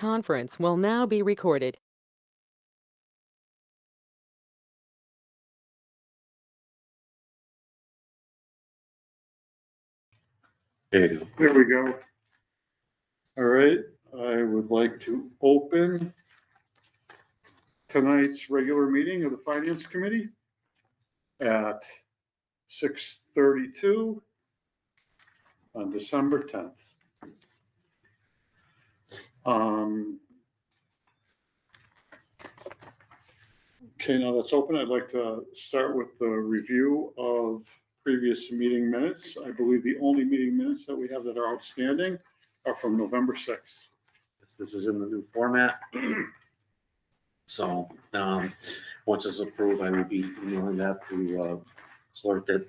conference will now be recorded. There you go. There we go. All right, I would like to open tonight's regular meeting of the Finance Committee at 6:32 on December 10th. Okay, now that's open. I'd like to start with the review of previous meeting minutes. I believe the only meeting minutes that we have that are outstanding are from November 6th. This is in the new format. So once it's approved, I will be emailing that to clerk at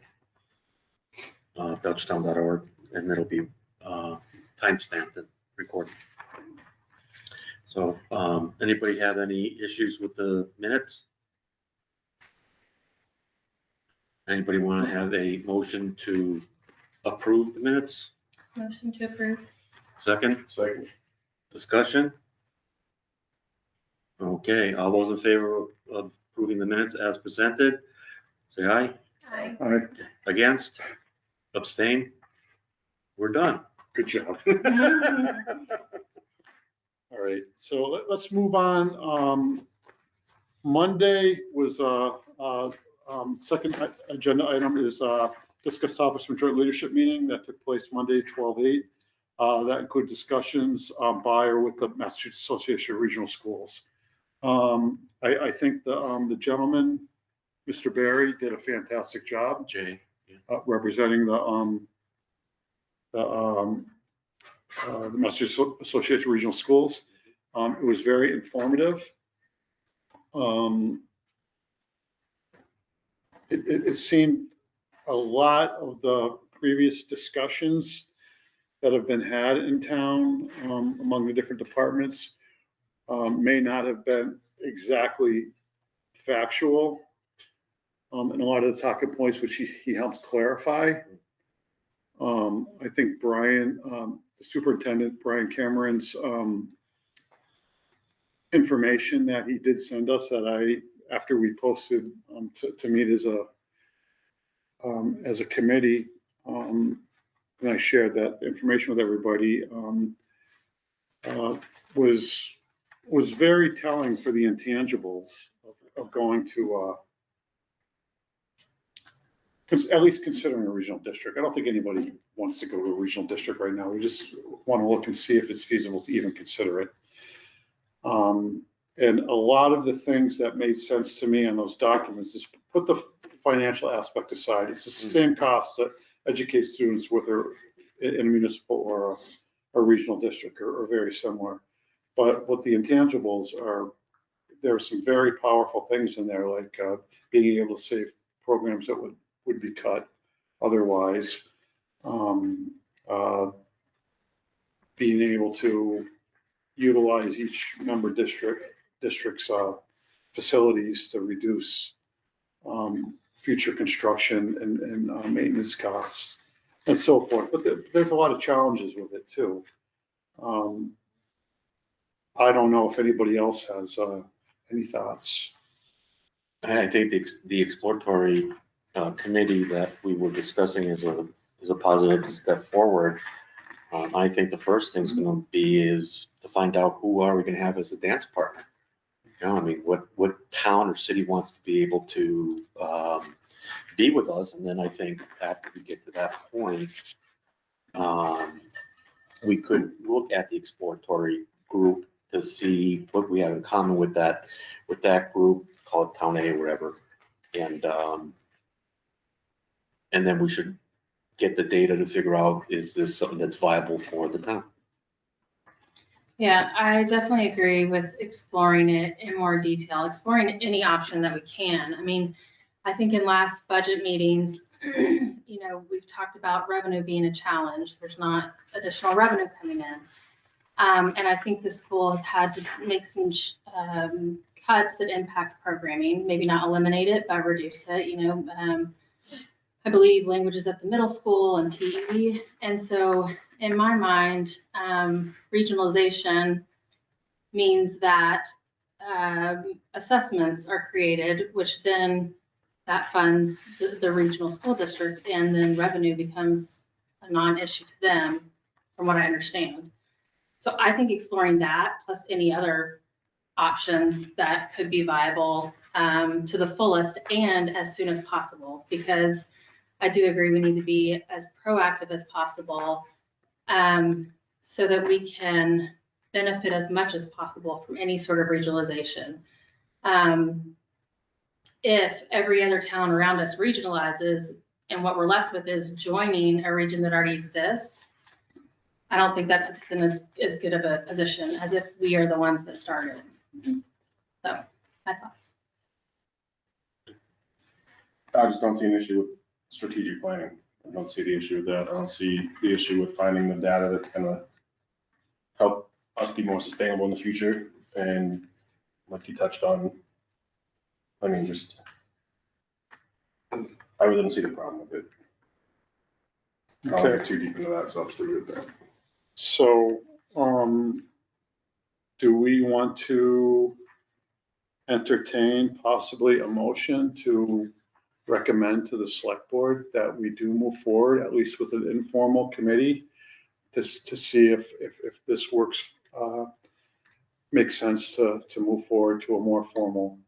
Belchertown.org, and it'll be timestamped and recorded. So anybody have any issues with the minutes? Anybody want to have a motion to approve the minutes? Motion to approve. Second? Second. Discussion? Okay, all those in favor of approving the minutes as presented, say aye. Aye. All right, Against? Abstain? We're done. good job. All right, so let's move on. Monday was second agenda item is discuss topics from joint leadership meeting that took place Monday, 12/8. That include discussions by or with the Massachusetts Association of Regional Schools. I think the gentleman, Mr. Barry, did a fantastic job. Jay. Representing the Massachusetts Association of Regional Schools. It was very informative. It seemed a lot of the previous discussions that have been had in town among the different departments may not have been exactly factual. And a lot of the talking points which he helped clarify. I think Brian, the superintendent, Brian Cameron's information that he did send us that after we posted to meet as a committee, and I shared that information with everybody, was very telling for the intangibles of going to at least considering a regional district. I don't think anybody wants to go to a regional district right now. We just want to look and see if it's feasible to even consider it. And a lot of the things that made sense to me on those documents is put the financial aspect aside. It's the same cost to educate students whether in a municipal or a regional district or very similar. But what the intangibles are, there are some very powerful things in there, like being able to save programs that would be cut otherwise, being able to utilize each member district's facilities to reduce future construction and maintenance costs and so forth. But there's a lot of challenges with it too. I don't know if anybody else has any thoughts. I think the exploratory committee that we were discussing is a positive step forward. I think the first thing's going to be is to find out who are we going to have as a dance partner. You know, I mean, what town or city wants to be able to be with us, and then I think after we get to that point, we could look at the exploratory group to see what we have in common with that group, call it Town A or whatever, and then we should get the data to figure out, is this something that's viable for the town? Yeah, I definitely agree with exploring it in more detail, exploring any option that we can. I mean, I think in last budget meetings, you know, we've talked about revenue being a challenge. There's not additional revenue coming in. And I think the school has had to make some cuts that impact programming, maybe not eliminate it, but reduce it. You know, I believe languages at the middle school and PE. And so in my mind, regionalization means that assessments are created, which then that funds the regional school district, and then revenue becomes a non-issue to them, from what I understand. So I think exploring that plus any other options that could be viable to the fullest and as soon as possible, because I do agree we need to be as proactive as possible so that we can benefit as much as possible from any sort of regionalization. If every other town around us regionalizes and what we're left with is joining a region that already exists, I don't think that puts us in as good of a position as if we are the ones that started. So, my thoughts. I just don't see an issue with strategic planning. I don't see the issue with that. I don't see the issue with finding the data that's gonna help us be more sustainable in the future. And like you touched on, I mean, just, I really don't see the problem with it. I don't Okay. get too deep into that, so I'll just leave it there. So, do we want to entertain possibly a motion to recommend to the select board that we do move forward, at least with an informal committee, to see if this works, makes sense to move forward to a more formal?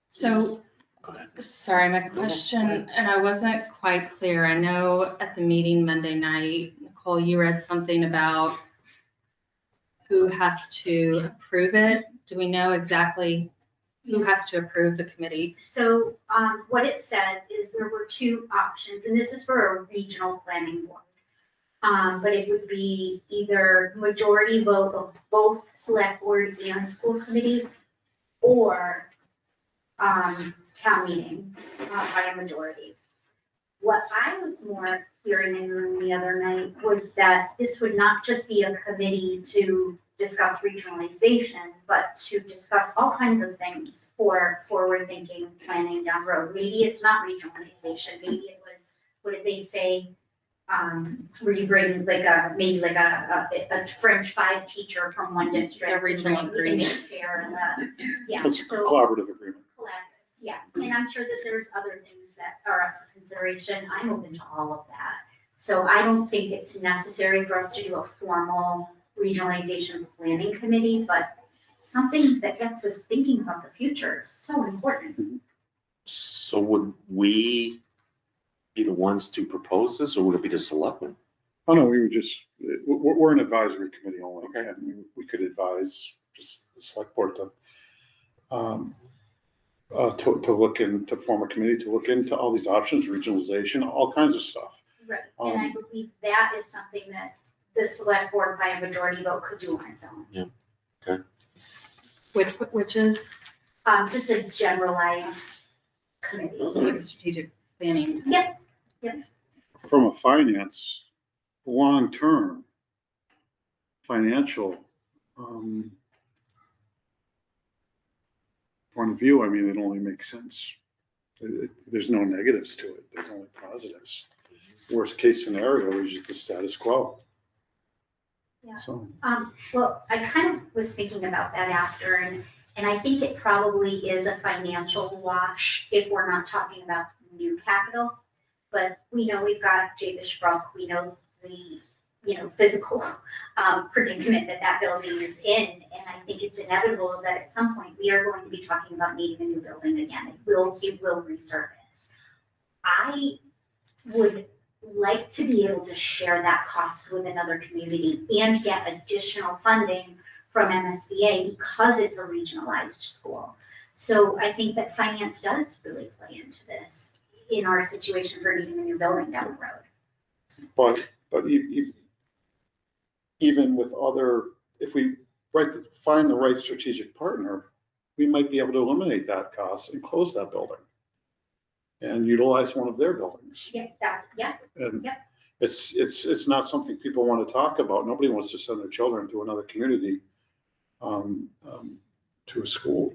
So, Go ahead. sorry, my go question, ahead. and I wasn't quite clear. I know at the meeting Monday night, Nicole, you read something about who has to approve it. Do we know exactly who has to approve the committee? So what it said is there were two options, and this is for a regional planning board. But it would be either majority vote of both select board and school committee, or town meeting by a majority. What I was more hearing in the room the other night was that this would not just be a committee to discuss regionalization, but to discuss all kinds of things for forward-thinking planning down the road. Maybe it's not regionalization, maybe it was, what did they say? Where you bring like a French 5 teacher from one district. A regional and agreement. Share yeah, It's a so collaborative agreement. collaboratives, yeah, and I'm sure that there's other things that are up for consideration. I'm open to all of that. So I don't think it's necessary for us to do a formal regionalization planning committee, but something that gets us thinking about the future is so important. So would we be the ones to propose this, or would it be the selectmen? Oh, no, we would just, we're an advisory committee only. Okay. And we could advise just the select board to look in, to form a committee, to look into all these options, regionalization, all kinds of stuff. Right, and I believe that is something that the select board by a majority vote could do on its own. Which is Just a generalized committee. sort of strategic planning. Yep, From a finance, long-term financial point of view, I mean, it only makes sense. There's no negatives to it, there's only positives. Worst case scenario is just the status quo. Yeah. So, well, I kind of was thinking about that after, and I think it probably is a financial wash if we're not talking about new capital. But we know we've got Jabesh Brook, we know the, physical predicament that building is in. And I think it's inevitable that at some point we are going to be talking about needing a new building again. It will resurface. I would like to be able to share that cost with another community and get additional funding from MSBA because it's a regionalized school. So I think that finance does really play into this in our situation for needing a new building down the road. but even with other, if we find the right strategic partner, we might be able to eliminate that cost and close that building and utilize one of their buildings. Yeah, And Yep. it's not something people want to talk about. Nobody wants to send their children to another community, to a school,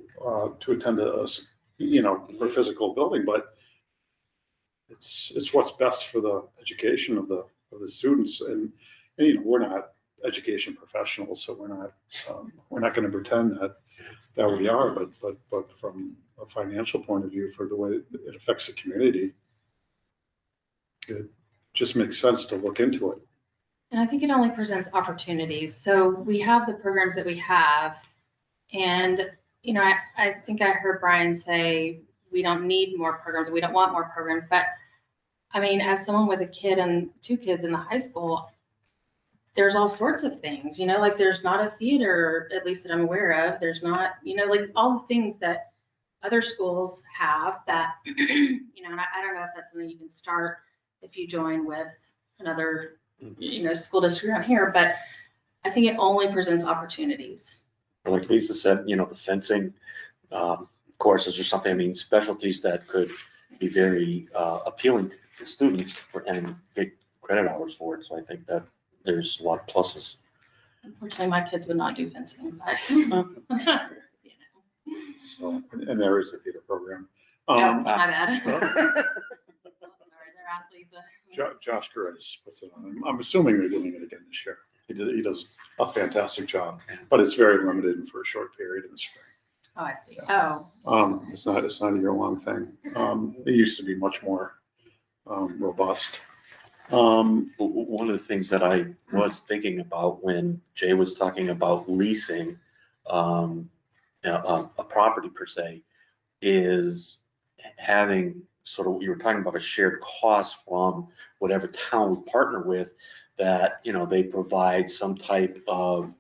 to attend for a physical building, but it's what's best for the education of the students. And we're not education professionals, so we're not going to pretend that we are, but from a financial point of view, for the way it affects the community, it just makes sense to look into it. And I think it only presents opportunities. So we have the programs that we have. And, you know, I think I heard Brian say, we don't need more programs. We don't want more programs. But I mean, as someone with a kid and 2 kids in the high school, there's all sorts of things, you know, like there's not a theater, at least that I'm aware of. There's not, you know, like all the things that other schools have that, you know, and I don't know if that's something you can start if you join with another, you know, school district around here, but I think it only presents opportunities. Like Lisa said, you know, the fencing courses or something, I mean, specialties that could be very appealing to students and get credit hours for it. So I think that there's a lot of pluses. Unfortunately, my kids would not do fencing, but, you know. So, and there is a theater program. Oh, my bad. well- Sorry, they're athletes. Josh Curtis puts it on. I'm assuming they're doing it again this year. He does a fantastic job, but it's very limited and for a short period in the spring. Oh, I see. Oh, It's not a year-long thing. It used to be much more robust. One of the things that I was thinking about when Jay was talking about leasing a property per se, is having sort of, you were talking about a shared cost from whatever town we partner with, that, you know, they provide some type of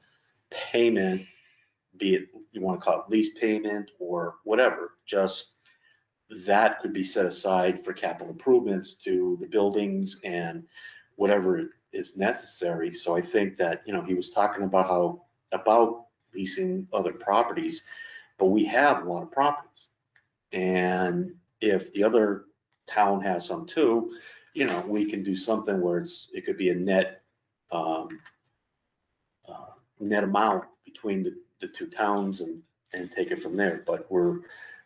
payment, be it, you want to call it lease payment or whatever, just that could be set aside for capital improvements to the buildings and whatever is necessary. So I think that, you know, he was talking about about leasing other properties, but we have a lot of properties. And if the other town has some too, you know, we can do something where it could be a net amount between the 2 towns and take it from there. But we're,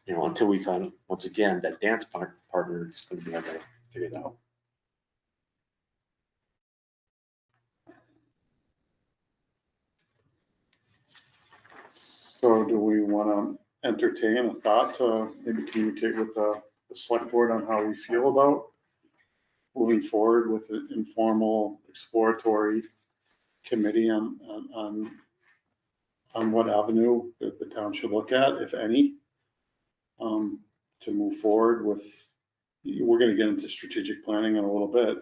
you know, until we find, once again, that dance partner, it's going to be able to figure it out. So do we want to entertain a thought to maybe communicate with the select board on how we feel about moving forward with an informal exploratory committee on what avenue that the town should look at, if any, to move forward with, we're going to get into strategic planning in a little bit,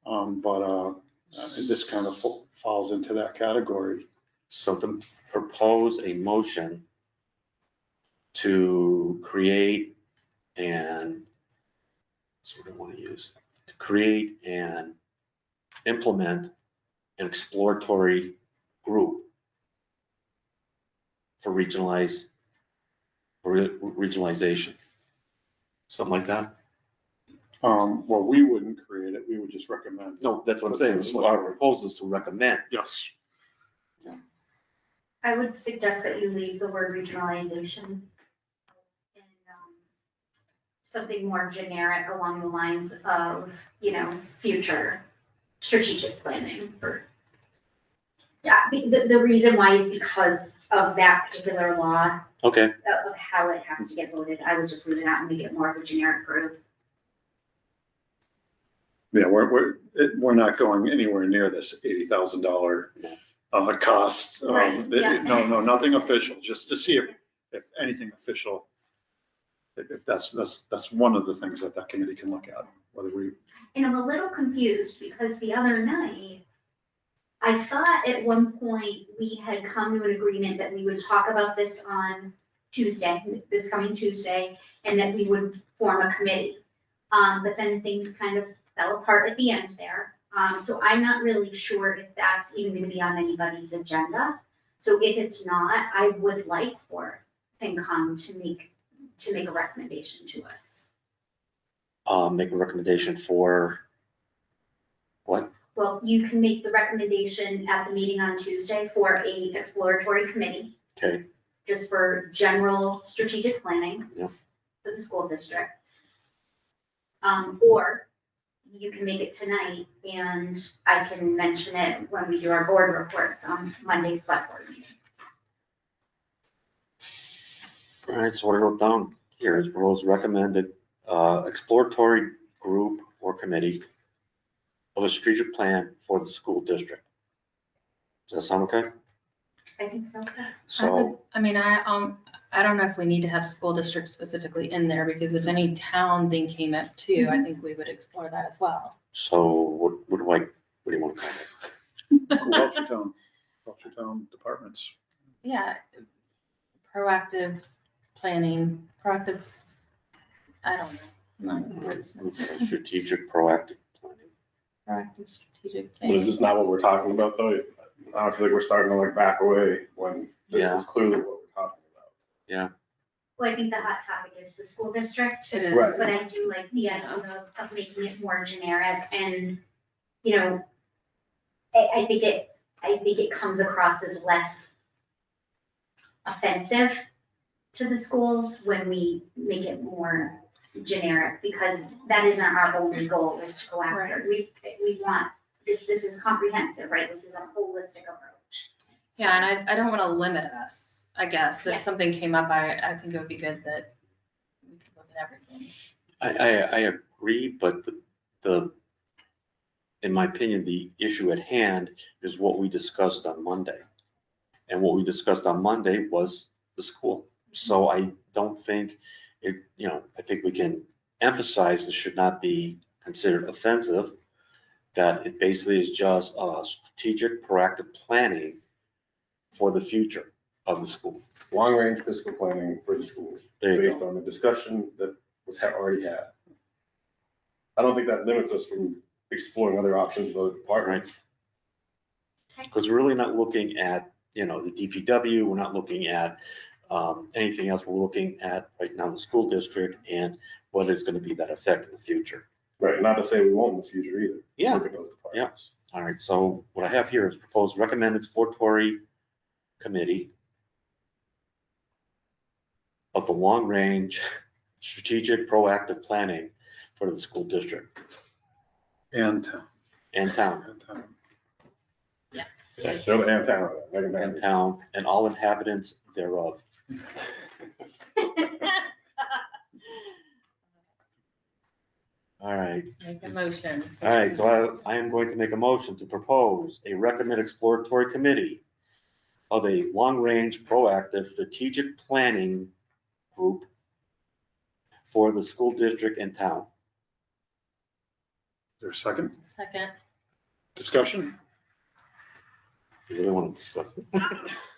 but this kind of falls into that category. So to propose a motion to create and, that's what I want to use, to create and implement an exploratory group for regionalization. Something like that? Well, we wouldn't create it, we would just recommend. No, that's what I'm saying. So our proposal is to recommend. Yes. I would suggest that you leave the word regionalization and something more generic along the lines of, you know, future strategic planning for. Yeah, the reason why is because of that particular law Okay. of how it has to get voted. I would just leave it out and make it more of a generic group. Yeah, we're not going anywhere near this $80,000 cost. Right, yeah. No, nothing official, just to see if anything official, if that's one of the things that committee can look at, whether we. And I'm a little confused because the other night, I thought at one point we had come to an agreement that we would talk about this on Tuesday, this coming Tuesday, and that we would form a committee. But then things kind of fell apart at the end there. So I'm not really sure if that's even going to be on anybody's agenda. So if it's not, I would like for FinCom to make a recommendation to us. Make a recommendation for what? Well, you can make the recommendation at the meeting on Tuesday for a exploratory committee, Okay, just for general strategic planning Yeah. for the school district. Or you can make it tonight, and I can mention it when we do our board reports on Monday's select board meeting. All right, so what I wrote down here is proposed recommended exploratory group or committee of a strategic plan for the school district. Does that sound okay? I think so. So, I don't know if we need to have school district specifically in there, because if any town thing came up too, I think we would explore that as well. so what do you want to call it? Belchertown departments. Yeah, proactive planning, proactive, I don't know. Not words. Strategic proactive planning. Proactive strategic But is planning. this not what we're talking about though? I feel like we're starting to like back away when this Yeah. is clearly what we're talking about. Well, I think the hot topic is the school district. It is. Right. But I do like the idea of making it more generic and, you know, I think it comes across as less offensive to the schools when we make it more generic, because that isn't our only goal, is to go after. We want, this is comprehensive, right? This is a holistic approach. Yeah, and I don't want to limit us, I guess. Yeah. If something came up, I think it would be good that we could look at everything. I agree, but in my opinion, the issue at hand is what we discussed on Monday. And what we discussed on Monday was the school. So I don't think I think we can emphasize this should not be considered offensive, that it basically is just a strategic proactive planning for the future of the school. Long-range fiscal planning for the schools, There you based go. on the discussion that was already had. I don't think that limits us from exploring other options with other departments. Because we're really not looking at, the DPW, we're not looking at anything else. We're looking at right now the school district and what is going to be that effect in the future. Right, not to say we won't in the future either. Yeah. Look at those departments. All right, so what I have here is proposed recommended exploratory committee of the long-range strategic proactive planning for the school district And town. Okay, show the and town, make it And happen. town and all inhabitants thereof. All right, Make a motion. all right, so I am going to make a motion to propose a recommended exploratory committee of a long-range proactive strategic planning group for the school district and town. there's a second Second. discussion. You really want to discuss it?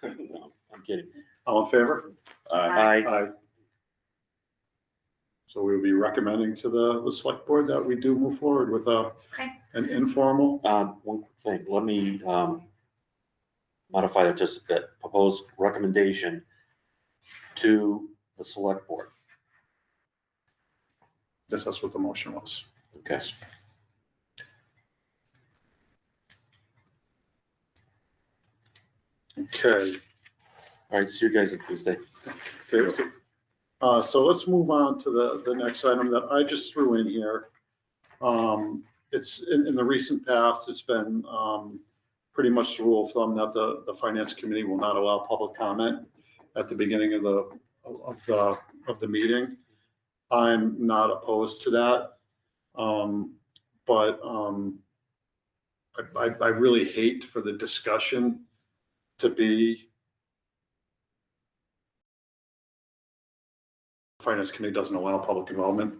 No, I'm kidding. All in favor? Aye. Aye. So we will be recommending to the select board that we do move forward with Okay. an informal. One quick thing, let me modify that just a bit. Proposed recommendation to the select board. That's what the motion was. Okay. Okay. All right, see you guys on Tuesday. Okay. So let's move on to the next item that I just threw in here. It's in the recent past, it's been pretty much the rule of thumb that the finance committee will not allow public comment at the beginning of the meeting. I'm not opposed to that. But I really hate for the discussion to be finance committee doesn't allow public involvement.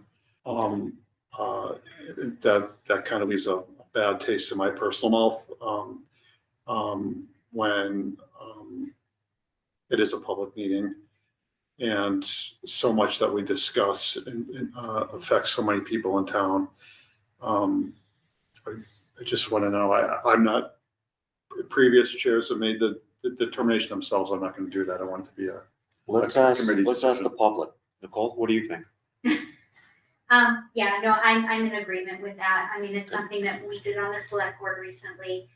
That kind of leaves a bad taste in my personal mouth when it is a public meeting and so much that we discuss affects so many people in town. I just want to know, I'm not, previous chairs have made the determination themselves. I'm not going to do that. I want it to be a Let's a ask committee the decision. public. Nicole, what do you think? Yeah, no, I'm in agreement with that. I mean, it's something that we did on the select board recently.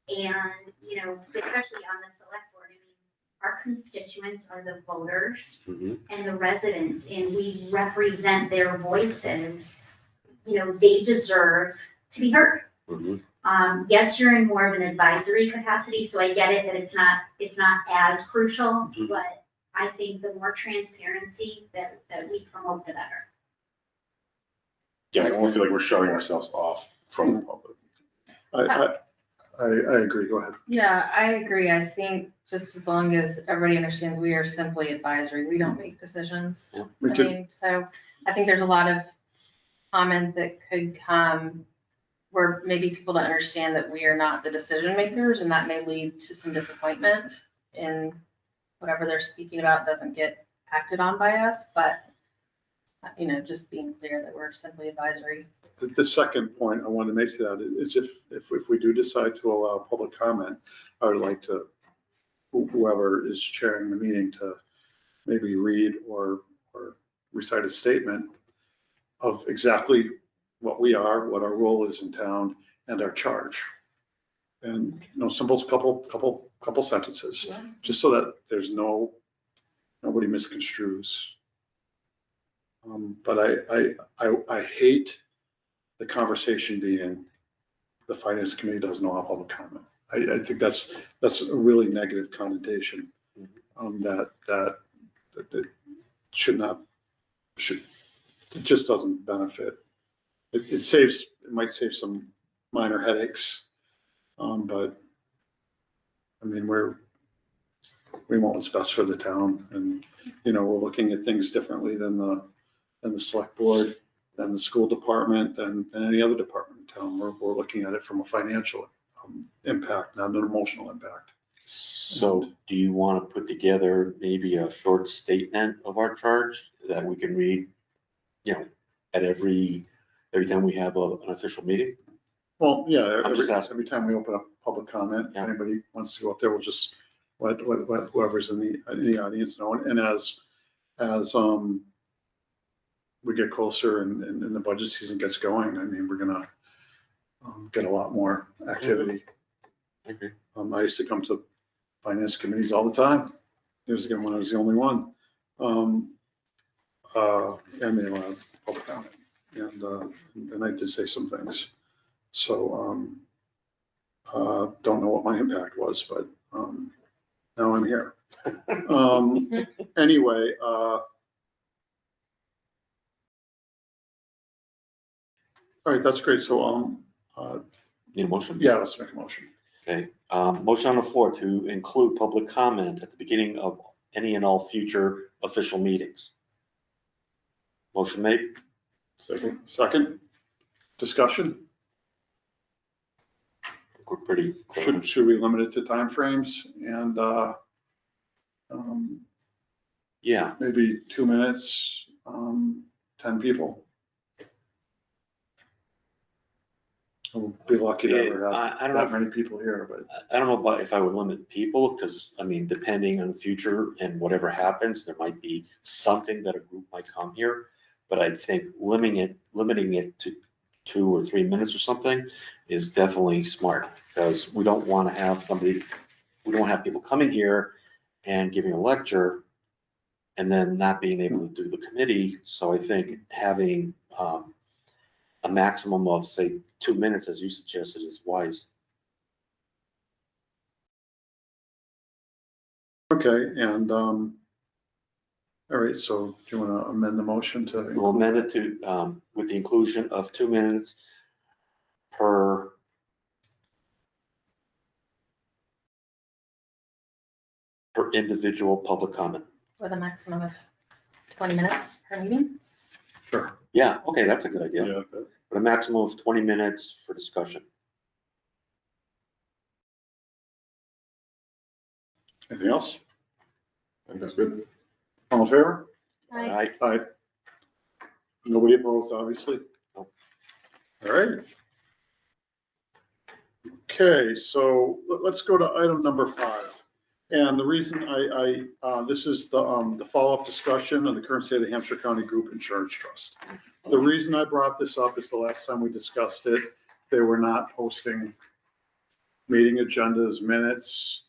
And, especially on the select board, I mean, our constituents are the voters Mhm. and the residents, and we represent their voices. They deserve to be heard. Mhm. Yes, you're in more of an advisory capacity, so I get it that it's not as crucial, Mhm. but I think the more transparency that we promote, the better. Yeah, I don't feel like we're shutting ourselves off from the public. I agree, go ahead. Yeah, I agree. I think just as long as everybody understands we are simply advisory, we don't make decisions. Yeah. We I could, mean, so I think there's a lot of comment that could come where maybe people don't understand that we are not the decision makers, and that may lead to some disappointment in whatever they're speaking about doesn't get acted on by us, but you know, just being clear that we're simply advisory. the second point I want to make to that is if we do decide to allow public comment, I would like to, whoever is chairing the meeting to maybe read or recite a statement of exactly what we are, what our role is in town, and our charge. And, you know, simple couple sentences, just so that there's nobody misconstrues. But I hate the conversation being the finance committee doesn't allow public comment. I think that's a really negative connotation, that it just doesn't benefit. It might save some minor headaches. But I mean, we want what's best for the town, and, you know, we're looking at things differently than the select board, than the school department, than any other department in town. We're looking at it from a financial impact, not an emotional impact. So do you want to put together maybe a short statement of our charge that we can read, you know, at every time we have an official meeting? Well, yeah, I'm just asking. every time we open up public comment, if Yeah. anybody wants to go up there, we'll just let whoever's in the audience know. And as we get closer and the budget season gets going, I mean, we're gonna get a lot more activity. I agree. I used to come to finance committees all the time. Years ago when I was the only one. And they allowed public comment, and I did say some things. So, don't know what my impact was, but, now I'm here. Anyway, all right, that's great. So, Need a motion? yeah, let's make a motion. Okay, motion on the floor to include public comment at the beginning of any and all future official meetings. Motion made? Second, discussion. I think we're pretty clear. Should we limit it to timeframes and, Yeah, maybe 2 minutes, 10 people? We'll be lucky to ever have I don't know that if- many people here, but I don't know about if I would limit people, because, I mean, depending on the future and whatever happens, there might be something that a group might come here. But I think limiting it to 2 or 3 minutes or something is definitely smart, because we don't want to have people coming here and giving a lecture and then not being able to do the committee. So I think having a maximum of, say, 2 minutes, as you suggested, is wise. okay, and, all right, so do you want to amend the motion to? We'll amend it to, with the inclusion of 2 minutes per individual public comment. With a maximum of 20 minutes per meeting. Sure. Yeah, okay, that's a good idea. Yeah. But a maximum of 20 minutes for discussion. Anything else? I think that's good. All in favor? All right, Aye. Nobody opposed, obviously? Nope. All right. Okay, so let's go to item number 5. And the reason this is the follow-up discussion on the current state of the Hampshire County Group Insurance Trust. The reason I brought this up is the last time we discussed it, they were not posting meeting agendas, minutes,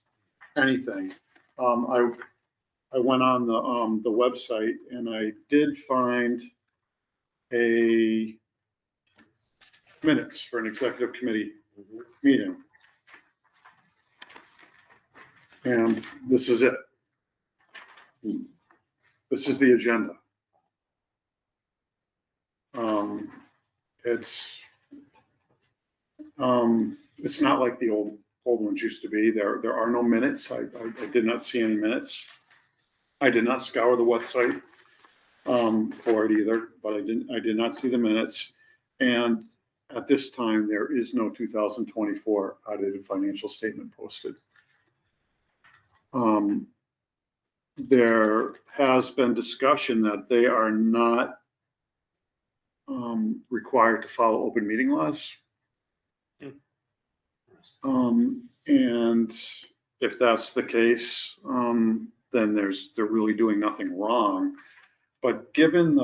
anything. I went on the website and I did find a minutes for an executive committee Mhm. meeting. And this is it. This is the agenda. It's not like the old ones used to be. There are no minutes. I did not see any minutes. I did not scour the website for it either, but I did not see the minutes. And at this time, there is no 2024 audited financial statement posted. There has been discussion that they are not required to follow open meeting laws. And if that's the case, then they're really doing nothing wrong. But given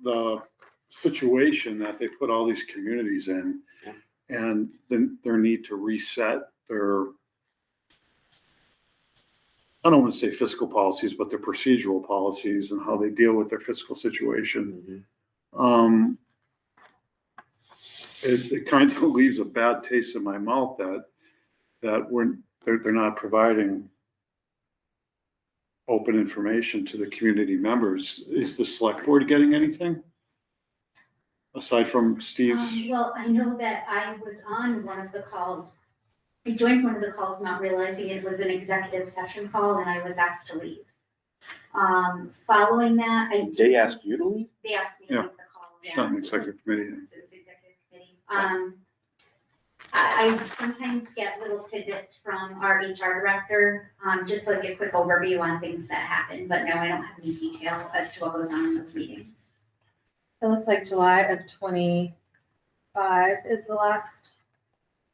the situation that they put all these communities in, and then their need to reset their, I don't want to say fiscal policies, but their procedural policies and how they deal with their fiscal situation. Mhm. It kind of leaves a bad taste in my mouth that they're not providing open information to the community members. Is the select board getting anything? Aside from Steve's? Well, I know that I was on one of the calls. I joined one of the calls not realizing it was an executive session call and I was asked to leave. Following that, They asked you to leave? They asked me to Yeah. leave the call. It's not an executive committee. It was executive committee. I sometimes get little tidbits from our HR director, just like a quick overview on things that happen, but no, I don't have any detail as to what goes on in those meetings. It looks like July of 25 is the last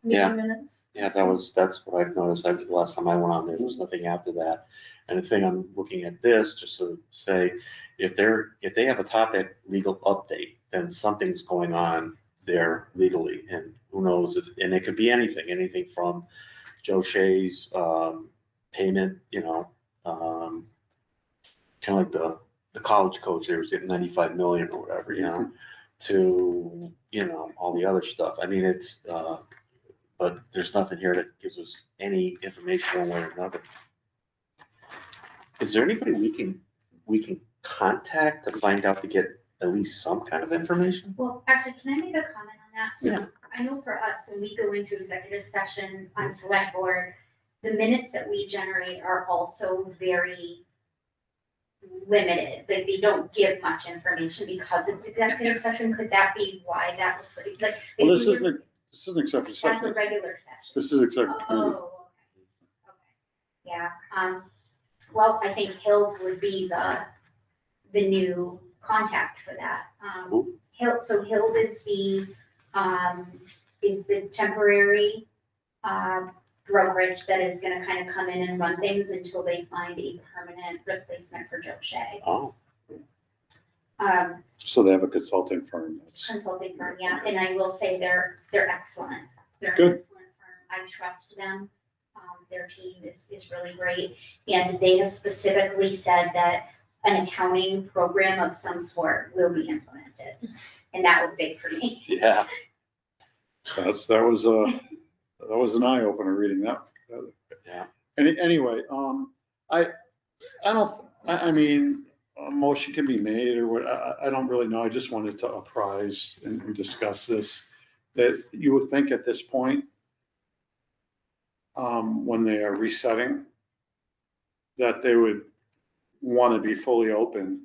Yeah. meeting minutes. Yeah, that's what I've noticed. The last time I went on there was nothing after that. And the thing I'm looking at this, just to say, if they have a topic legal update, then something's going on there legally, and who knows and it could be anything from Joe Shea's payment, kind of like the college coach there was getting 95 million or whatever, to all the other stuff. I mean, it's but there's nothing here that gives us any information one way or another. Is there anybody we can contact to find out to get at least some kind of information? Well, actually, can I make a comment on that? Yeah. So I know for us, when we go into executive session on select board, the minutes that we generate are also very limited. Like, they don't give much information because it's executive session. Could that be why that looks like? Well, if this we isn't, were- this isn't executive That's a session. regular session. This is executive committee. Oh, okay. Yeah, well, I think Hild would be the new contact for that. Who? Hild is the temporary, brokerage that is gonna kind of come in and run things until they find a permanent replacement for Joe Shea. Oh, So they have a consulting firm that's, Consulting firm, yeah, and I will say they're excellent. They're an Good. excellent firm. I trust them. Their team is really great. And they have specifically said that an accounting program of some sort will be implemented. And that was big for me. yeah. that was an eye opener reading that. Yeah. Anyway, I mean, a motion can be made or what, I don't really know. I just wanted to apprise and discuss this. That you would think at this point, when they are resetting, that they would want to be fully open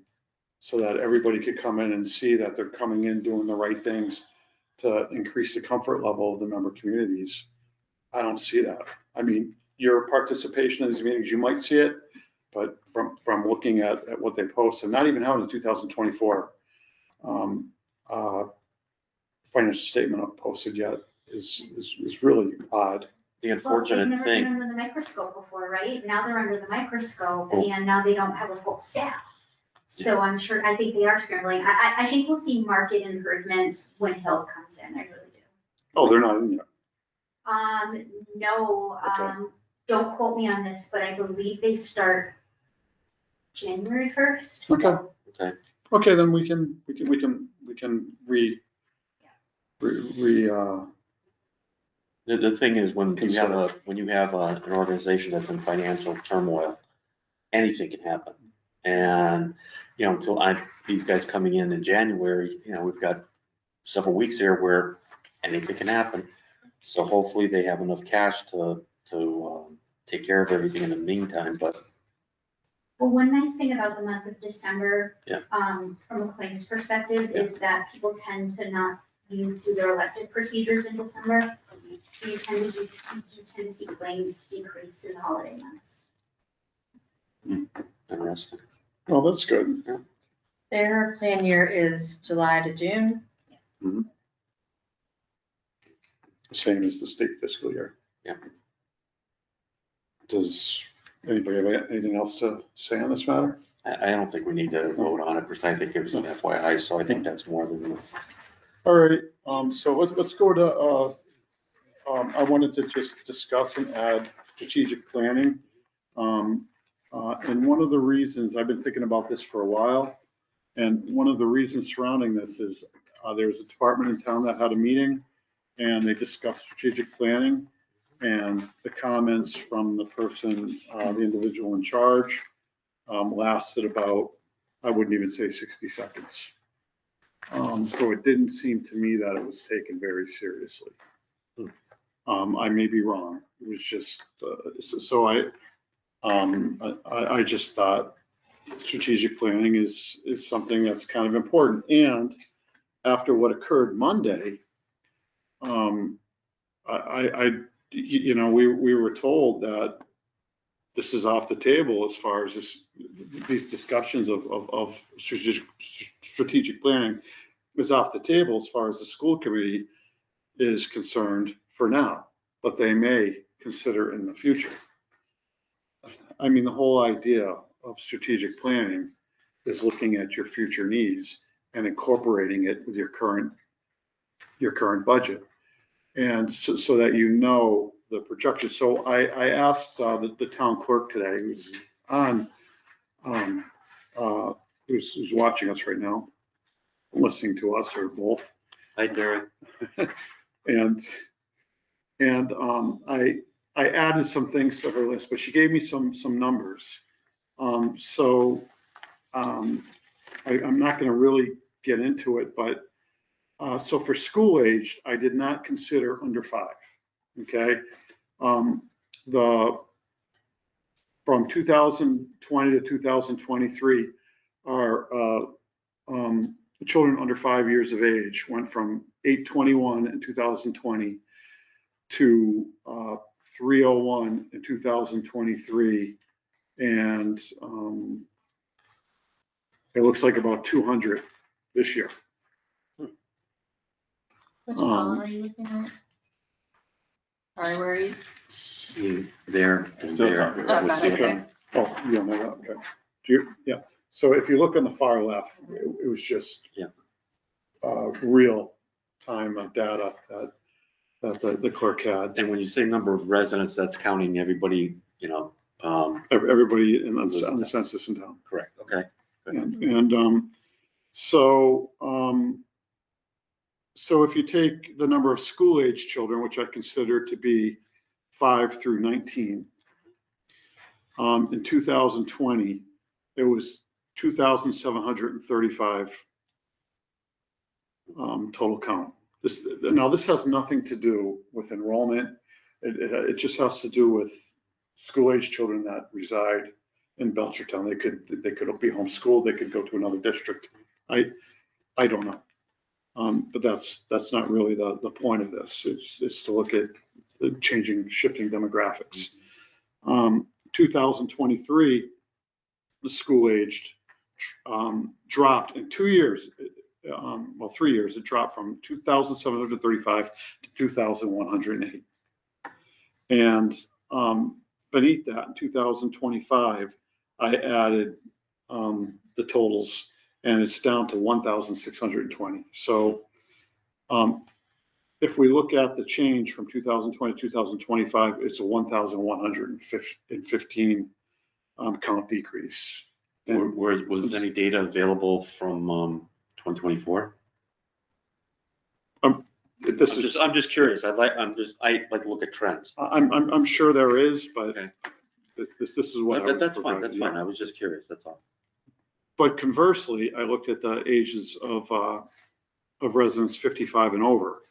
so that everybody could come in and see that they're coming in doing the right things to increase the comfort level of the member communities. I don't see that. I mean, your participation in these meetings, you might see it, but from looking at what they post and not even having a 2024 financial statement posted yet is really odd. The Well, they've unfortunate never been thing, under the microscope before, right? Now they're under the microscope Oh. and now they don't have a full staff. So I think they are scrambling. I think we'll see market improvements when Hill comes in, I really do. Oh, they're not in yet. No, Okay. don't quote me on this, but I believe they start January 1st. Okay. okay, Okay, then we can The thing is, when you have an organization that's in financial turmoil, anything can happen. And, until these guys coming in January, we've got several weeks here where anything can happen. So hopefully they have enough cash to take care of everything in the meantime, but. Well, one nice thing about the month of December, Yeah. From a claims perspective, is that people tend to not do their elective procedures in December. So you tend to see claims decrease in the holiday months. Interesting. Oh, that's good. Their plan year is July to June. Same as the state fiscal year. Yeah. Does anybody have anything else to say on this matter? I don't think we need to vote on it, because I think it was an FYI, so I think that's more than enough. All right, so let's go to, I wanted to just discuss and add strategic planning. And one of the reasons, I've been thinking about this for a while, and one of the reasons surrounding this is there's a department in town that had a meeting and they discussed strategic planning, and the comments from the person, the individual in charge, lasted about, I wouldn't even say 60 seconds. So it didn't seem to me that it was taken very seriously. I may be wrong. It was just, so I just thought strategic planning is something that's kind of important. And after what occurred Monday, we were told that this is off the table as far as these discussions of strategic planning is off the table as far as the school committee is concerned for now, but they may consider in the future. I mean, the whole idea of strategic planning is looking at your future needs and incorporating it with your current budget. And so that the projection. So I asked the town clerk today, who's on, who's watching us right now, listening to us, or both. Hi, Derek. And I added some things to her list, but she gave me some numbers. I'm not going to really get into it, but so for school age, I did not consider under 5. Okay, from 2020 to 2023, our children under 5 years of age went from 821 in 2020 to 301 in 2023, and it looks like about 200 this year. Which column are you looking at? Sorry, where are you? There and there. Okay. Oh, you don't know that, okay. Yeah, so if you look on the far left, it was just real time data that the clerk had. And when you say number of residents, that's counting everybody, Everybody on the census in town. correct, okay. And so if you take the number of school-age children, which I consider to be 5 through 19, in 2020, it was 2,735 total count. This has nothing to do with enrollment. It just has to do with school-age children that reside in Belchertown. They could be homeschooled. They could go to another district. I don't know. But that's not really the point of this. It's to look at the shifting demographics. 2023, the school-aged dropped in 2 years. 3 years, it dropped from 2,735 to 2,108. And beneath that, in 2025, I added the totals, and it's down to 1,620. So if we look at the change from 2020 to 2025, it's a 1,115 count decrease. And Was any data available from 2024? This is, I'm just curious. I like to look at trends. I'm sure there is, but Okay. this is what I was That's fine, provided, that's yeah. fine. I was just curious, that's all. But conversely, I looked at the ages of residents 55 and over,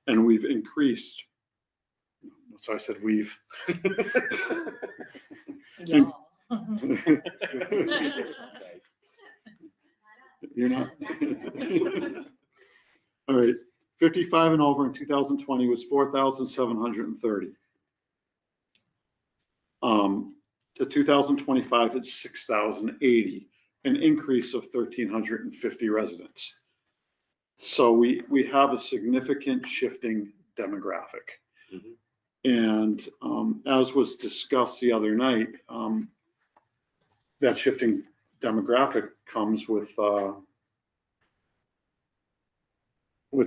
and we've increased. So I said we've. Y'all. You're not. All right, 55 and over in 2020 was 4,730. To 2025, it's 6,080, an increase of 1,350 residents. So we have a significant shifting demographic. Mhm. And as was discussed the other night, that shifting demographic comes with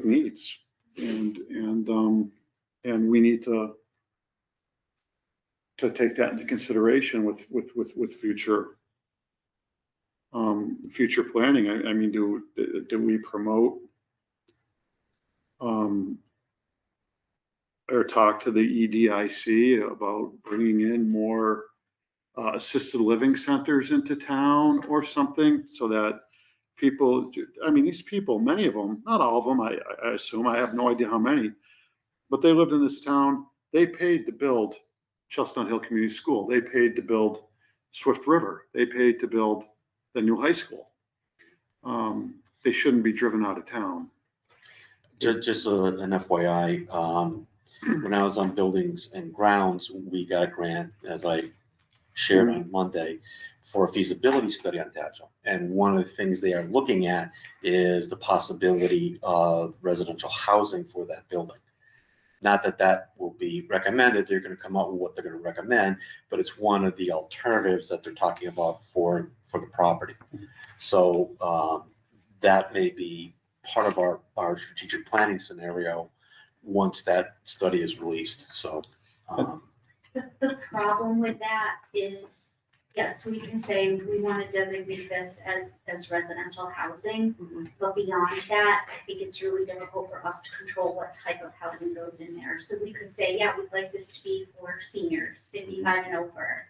needs, and we need to take that into consideration with future future planning. I mean, do we promote or talk to the EDIC about bringing in more assisted living centers into town or something, so that people, I mean, these people, many of them, not all of them, I assume, I have no idea how many, but they lived in this town. They paid to build Chestnut Hill Community School. They paid to build Swift River. They paid to build the new high school. They shouldn't be driven out of town. Just an FYI, when I was on buildings and grounds, we got a grant, as I shared on Monday, for a feasibility study on Tatchell. And one of the things they are looking at is the possibility of residential housing for that building. Not that that will be recommended, they're going to come up with what they're going to recommend, but it's one of the alternatives that they're talking about for the property. So that may be part of our strategic planning scenario once that study is released. So The problem with that is, yes, we can say we want to designate this as residential housing, but beyond that, I think it's really difficult for us to control what type of housing goes in there. So we could say, yeah, we'd like this to be for seniors, 55 and over,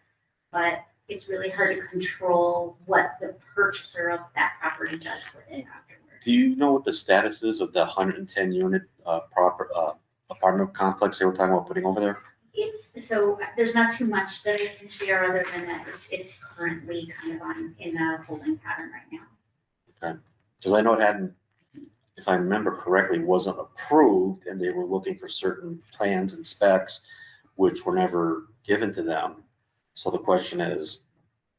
but it's really hard to control what the purchaser of that property does with it afterwards. do you know what the status is of the 110 unit apartment complex they were talking about putting over there? So there's not too much that I can share other than that it's currently kind of in a holding pattern right now. Okay, because I know it hadn't, if I remember correctly, wasn't approved, and they were looking for certain plans and specs, which were never given to them. So the question is,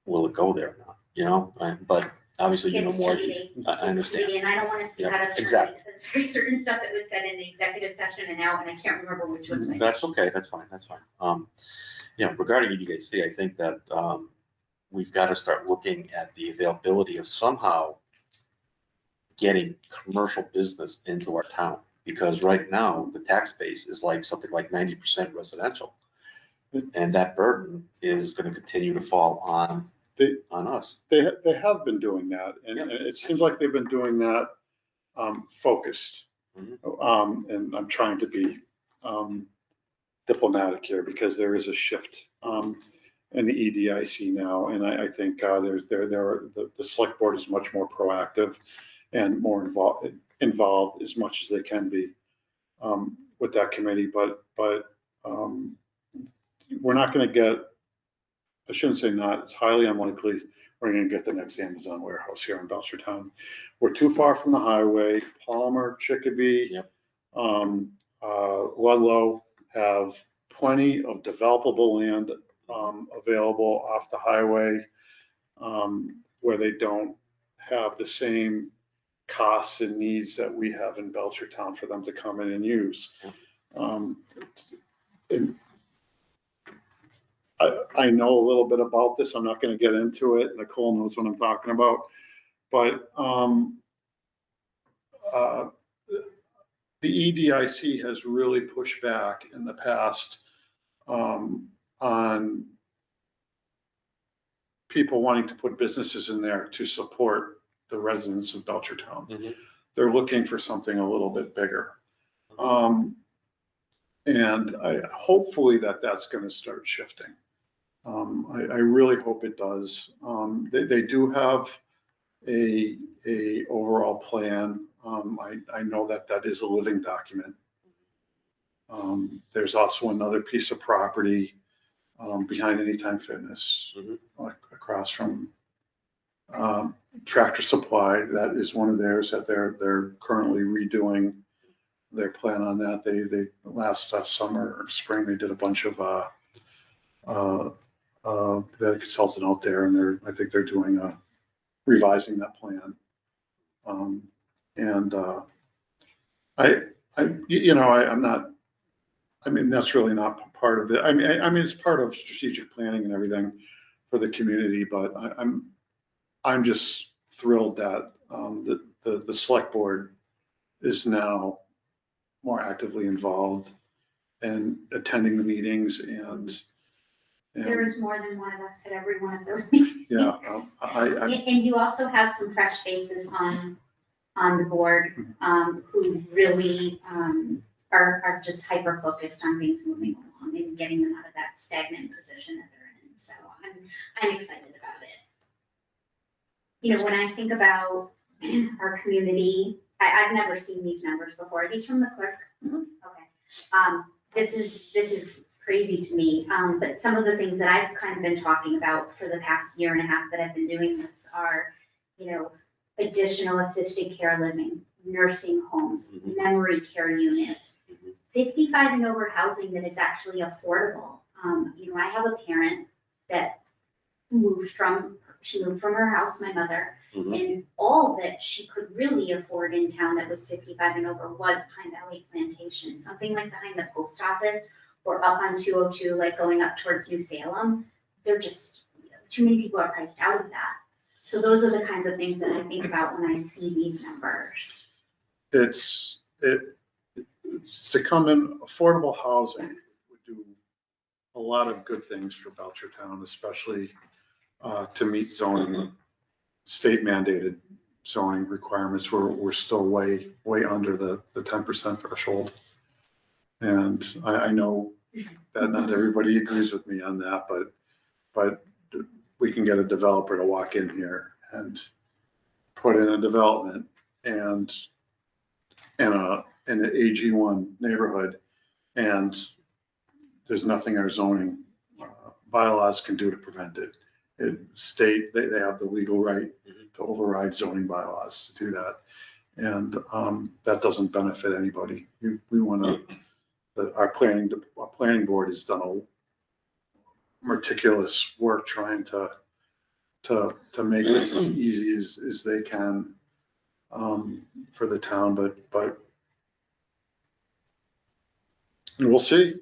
will it go there or not? You know, but obviously you know It's more. TBD. I understand. It's TBD, and I don't want to speak Yep, out of turn exactly. because there's certain stuff that was said in the executive session and out, and I can't remember which was which. That's okay, that's fine, that's fine. You know, regarding EDIC, I think that we've got to start looking at the availability of somehow getting commercial business into our town. Because right now, the tax base is like something like 90% residential. And that burden is going to continue to fall on us. They have been doing that, and Yeah. it seems like they've been doing that focused. And I'm trying to be diplomatic here because there is a shift in the EDIC now, and I think the select board is much more proactive and more involved as much as they can be with that committee. But we're not going to get, I shouldn't say not, it's highly unlikely we're going to get the next Amazon warehouse here in Belchertown. We're too far from the highway. Palmer, Chicopee, Yep. Ludlow have plenty of developable land available off the highway where they don't have the same costs and needs that we have in Belchertown for them to come in and use. And I know a little bit about this. I'm not going to get into it. Nicole knows what I'm talking about. But the EDIC has really pushed back in the past on people wanting to put businesses in there to support the residents of Belchertown. They're looking for something a little bit bigger. And hopefully that's gonna start shifting. I really hope it does. They do have a overall plan. I know that is a living document. There's also another piece of property, behind Anytime Fitness, like across from, Tractor Supply. That is one of theirs that they're currently redoing their plan on that. They last summer or spring, they did a bunch of, they had a consultant out there, and I think they're doing revising that plan. And I'm not, I mean, that's really not part of it. I mean, it's part of strategic planning and everything for the community, but I'm just thrilled that the select board is now more actively involved and attending the meetings and. There is more than one of us at every one of those meetings. Yeah, And you also have some fresh faces on the board, who really, are just hyper-focused on things moving along and getting them out of that stagnant position that they're in. So I'm excited about it. You know, when I think about our community, I've never seen these numbers before. Are these from the clerk? Okay. This is crazy to me. But some of the things that I've kind of been talking about for the past year and a half that I've been doing this are, additional assisted care living, nursing homes, memory care units, 55 and over housing that is actually affordable. I have a parent that moved from her house, my mother, and all that she could really afford in town that was 55 and over was Pine Valley Plantation, something like behind the post office or up on 202, like going up towards New Salem. They're just, too many people are priced out of that. So those are the kinds of things that I think about when I see these numbers. To come in, affordable housing would do a lot of good things for Belchertown, especially to meet zoning, state mandated zoning requirements. We're still way under the 10% threshold. And I know that not everybody agrees with me on that, but we can get a developer to walk in here and put in a development and in an AG1 neighborhood, and there's nothing our zoning bylaws can do to prevent it. They have the legal right to override zoning bylaws to do that. And that doesn't benefit anybody. We want to, our planning board has done a meticulous work trying to make this as easy as they can for the town, but we'll see.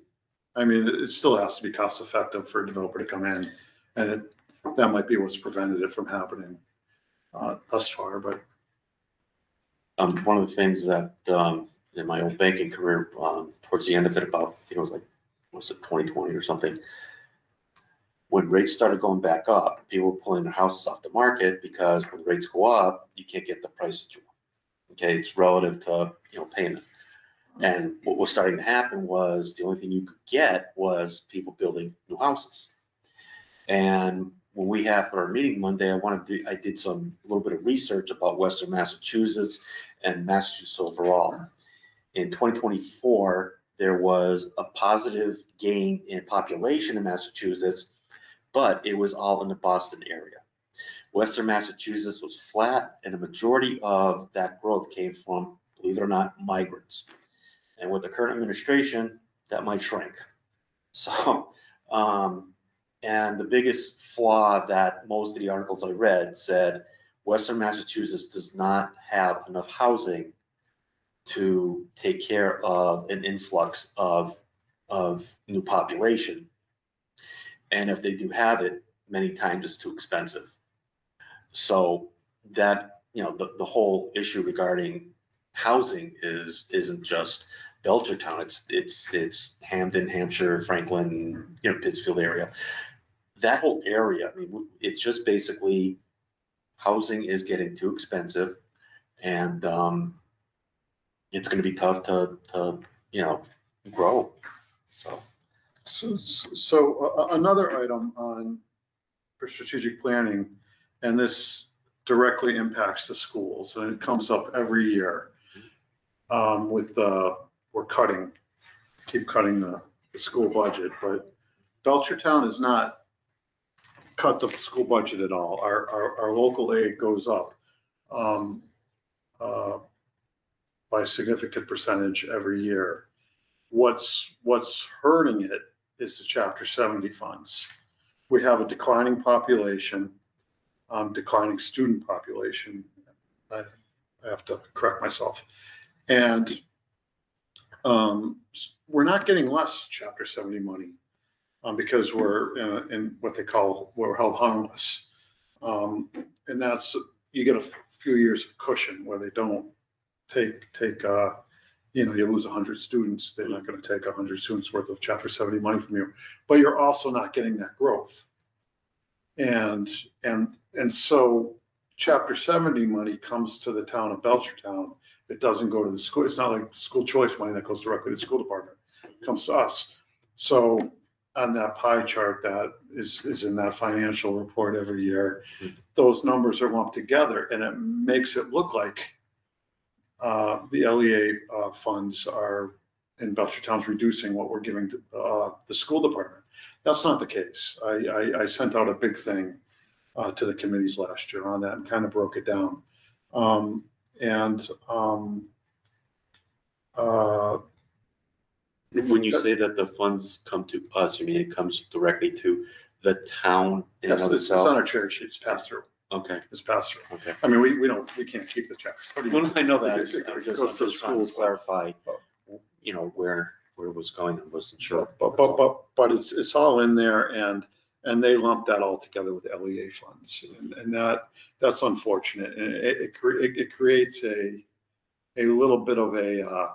I mean, it still has to be cost effective for a developer to come in, and that might be what's prevented it from happening thus far. But one of the things that in my old banking career, towards the end of it, about I think it was like, was it 2020 or something, when rates started going back up, people were pulling their houses off the market because when rates go up, you can't get the price that you want. Okay, it's relative to payment. And what was starting to happen was the only thing you could get was people building new houses. And when we had our meeting Monday, I did a little bit of research about Western Massachusetts and Massachusetts overall. In 2024, there was a positive gain in population in Massachusetts, but it was all in the Boston area. Western Massachusetts was flat, and the majority of that growth came from, believe it or not, migrants. And with the current administration, that might shrink. So, and the biggest flaw that most of the articles I read said, Western Massachusetts does not have enough housing to take care of an influx of new population. And if they do have it, many times it's too expensive. So that, the whole issue regarding housing isn't just Belchertown, it's Hamden, Hampshire, Franklin, Pittsfield area. That whole area, I mean, it's just basically housing is getting too expensive, and it's gonna be tough to, grow, so. So another item on, for strategic planning, and this directly impacts the schools, and it comes up every year. We're keep cutting the school budget, but Belchertown has not cut the school budget at all. Our local aid goes up by a significant percentage every year. What's hurting it is the Chapter 70 funds. We have a declining population, declining student population. I have to correct myself. And we're not getting less Chapter 70 money because we're in what they call, we're held harmless. And that's, you get a few years of cushion where they don't take you lose 100 students, they're not going to take 100 students worth of Chapter 70 money from you, but you're also not getting that growth. And so Chapter 70 money comes to the town of Belchertown. It doesn't go to the school. It's not like school choice money that goes directly to the school department. It comes to us. So on that pie chart that is in that financial report every year, those numbers are lumped together, and it makes it look like the LEA funds are in Belchertown's reducing what we're giving to the school department. That's not the case. I sent out a big thing to the committees last year on that and kind of broke it down. When you say that the funds come to us, you mean it comes directly to the town in and of It's itself? on our cherry sheet. It's passed through. Okay, It's passed through. okay. I mean, we can't keep the Chapter 70. No, I know that. It I'm goes just to the trying to schools. clarify, where it was going. I wasn't sure. But it's all in there, and they lump that all together with LEA funds, and that's unfortunate, and it creates a little bit of a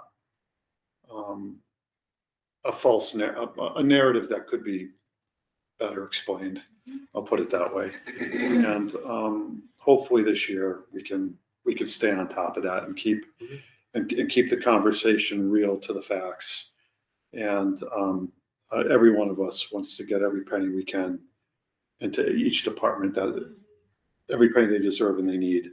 false narrative that could be better explained. I'll put it that way. And hopefully this year we can stay on top of that and keep the conversation real to the facts. And every one of us wants to get every penny we can into each department, that every penny they deserve and they need.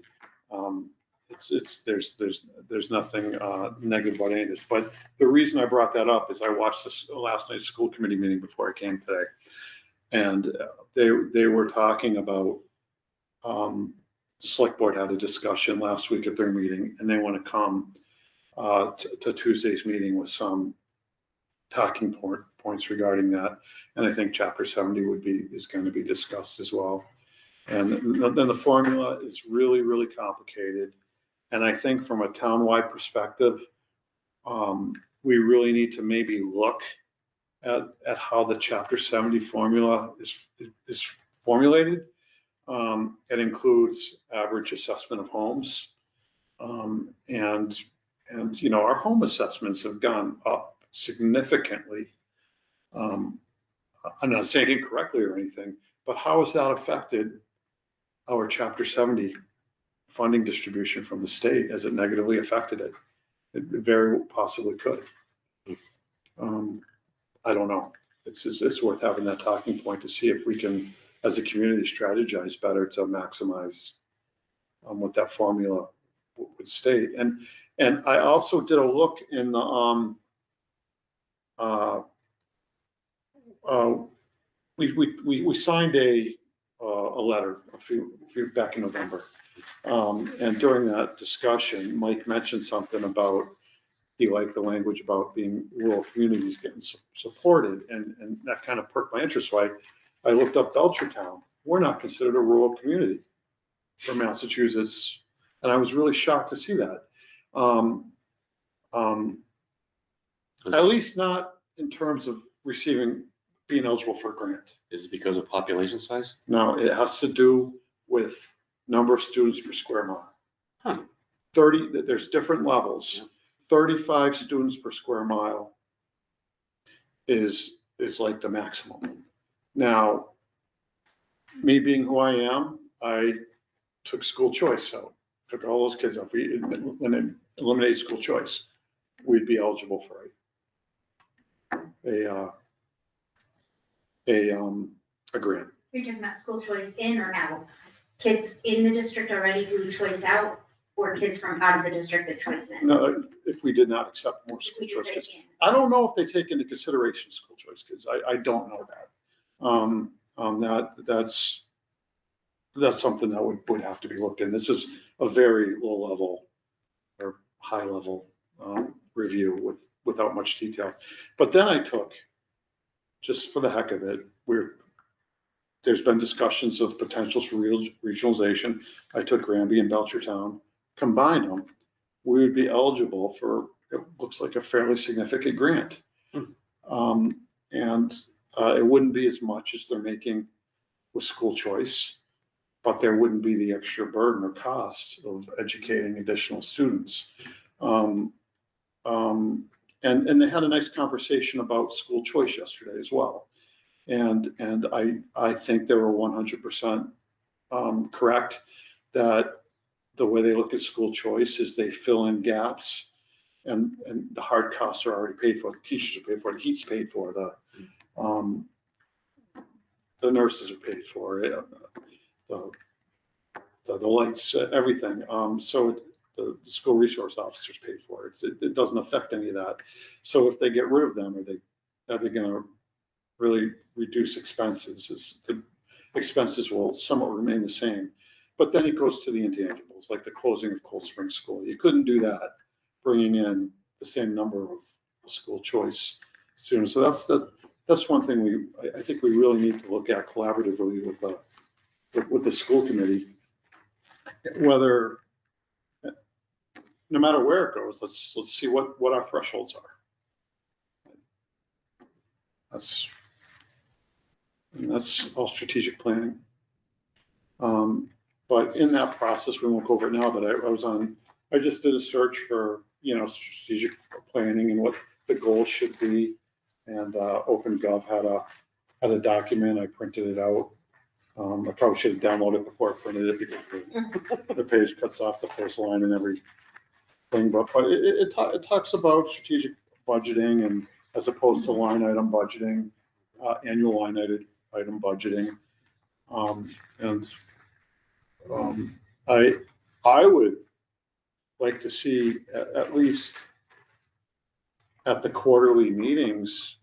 There's nothing negative about any of this. But the reason I brought that up is I watched this last night's school committee meeting before I came today. And they were talking about, the select board had a discussion last week at their meeting, and they want to come to Tuesday's meeting with some talking points regarding that. And I think Chapter 70 is going to be discussed as well. And then the formula is really, really complicated. And I think from a townwide perspective, we really need to maybe look at how the Chapter 70 formula is formulated. It includes average assessment of homes. And our home assessments have gone up significantly. I'm not saying incorrectly or anything, but how has that affected our Chapter 70 funding distribution from the state? Has it negatively affected it? It very possibly could. I don't know. It's worth having that talking point to see if we can, as a community, strategize better to maximize what that formula would state. And I also did a look in the we signed a letter a few back in November, and during that discussion, Mike mentioned something about he liked the language about being rural communities getting supported, and that kind of perked my interest. So I looked up Belchertown. We're not considered a rural community for Massachusetts, and I was really shocked to see that. At least not in terms of being eligible for a grant. Is it because of population size? No, it has to do with number of students per square mile. Huh. 30, there's different levels. Yeah. 35 students per square mile is like the maximum. Now, me being who I am, I took school choice out, took all those kids out, and eliminated school choice. we'd be eligible for a grant. You're talking about school choice in or out? Kids in the district already who choice out, or kids from out of the district that choice in? No, if we did not accept more school We could choice take kids. in. I don't know if they take into consideration school choice kids. I don't know that. That's something that would have to be looked in. This is a very low level or high level review without much detail. But then I took, just for the heck of it, there's been discussions of potentials for regionalization. I took Granby and Belchertown, combined them, we would be eligible for, it looks like a fairly significant grant. And it wouldn't be as much as they're making with school choice, but there wouldn't be the extra burden or cost of educating additional students. And they had a nice conversation about school choice yesterday as well. And I think they were 100% correct that the way they look at school choice is they fill in gaps, and the hard costs are already paid for. The teachers are paid for, the heat's paid for, the nurses are paid for, the lights, everything. So the school resource officers paid for it. It doesn't affect any of that. So if they get rid of them, are they going to really reduce expenses? The expenses will somewhat remain the same. But then it goes to the intangibles, like the closing of Cold Spring School. You couldn't do that, bringing in the same number of school choice students. So that's one thing I think we really need to look at collaboratively with the school committee. Whether, no matter where it goes, let's see what our thresholds are. That's all strategic planning. But in that process, we won't go over it now, but I just did a search for, strategic planning and what the goals should be. And OpenGov had a document. I printed it out. I probably should have downloaded it before I printed it because the page cuts off the first line and everything. But it talks about strategic budgeting, and as opposed to line item budgeting, annual line item budgeting. I would like to see at least at the quarterly meetings,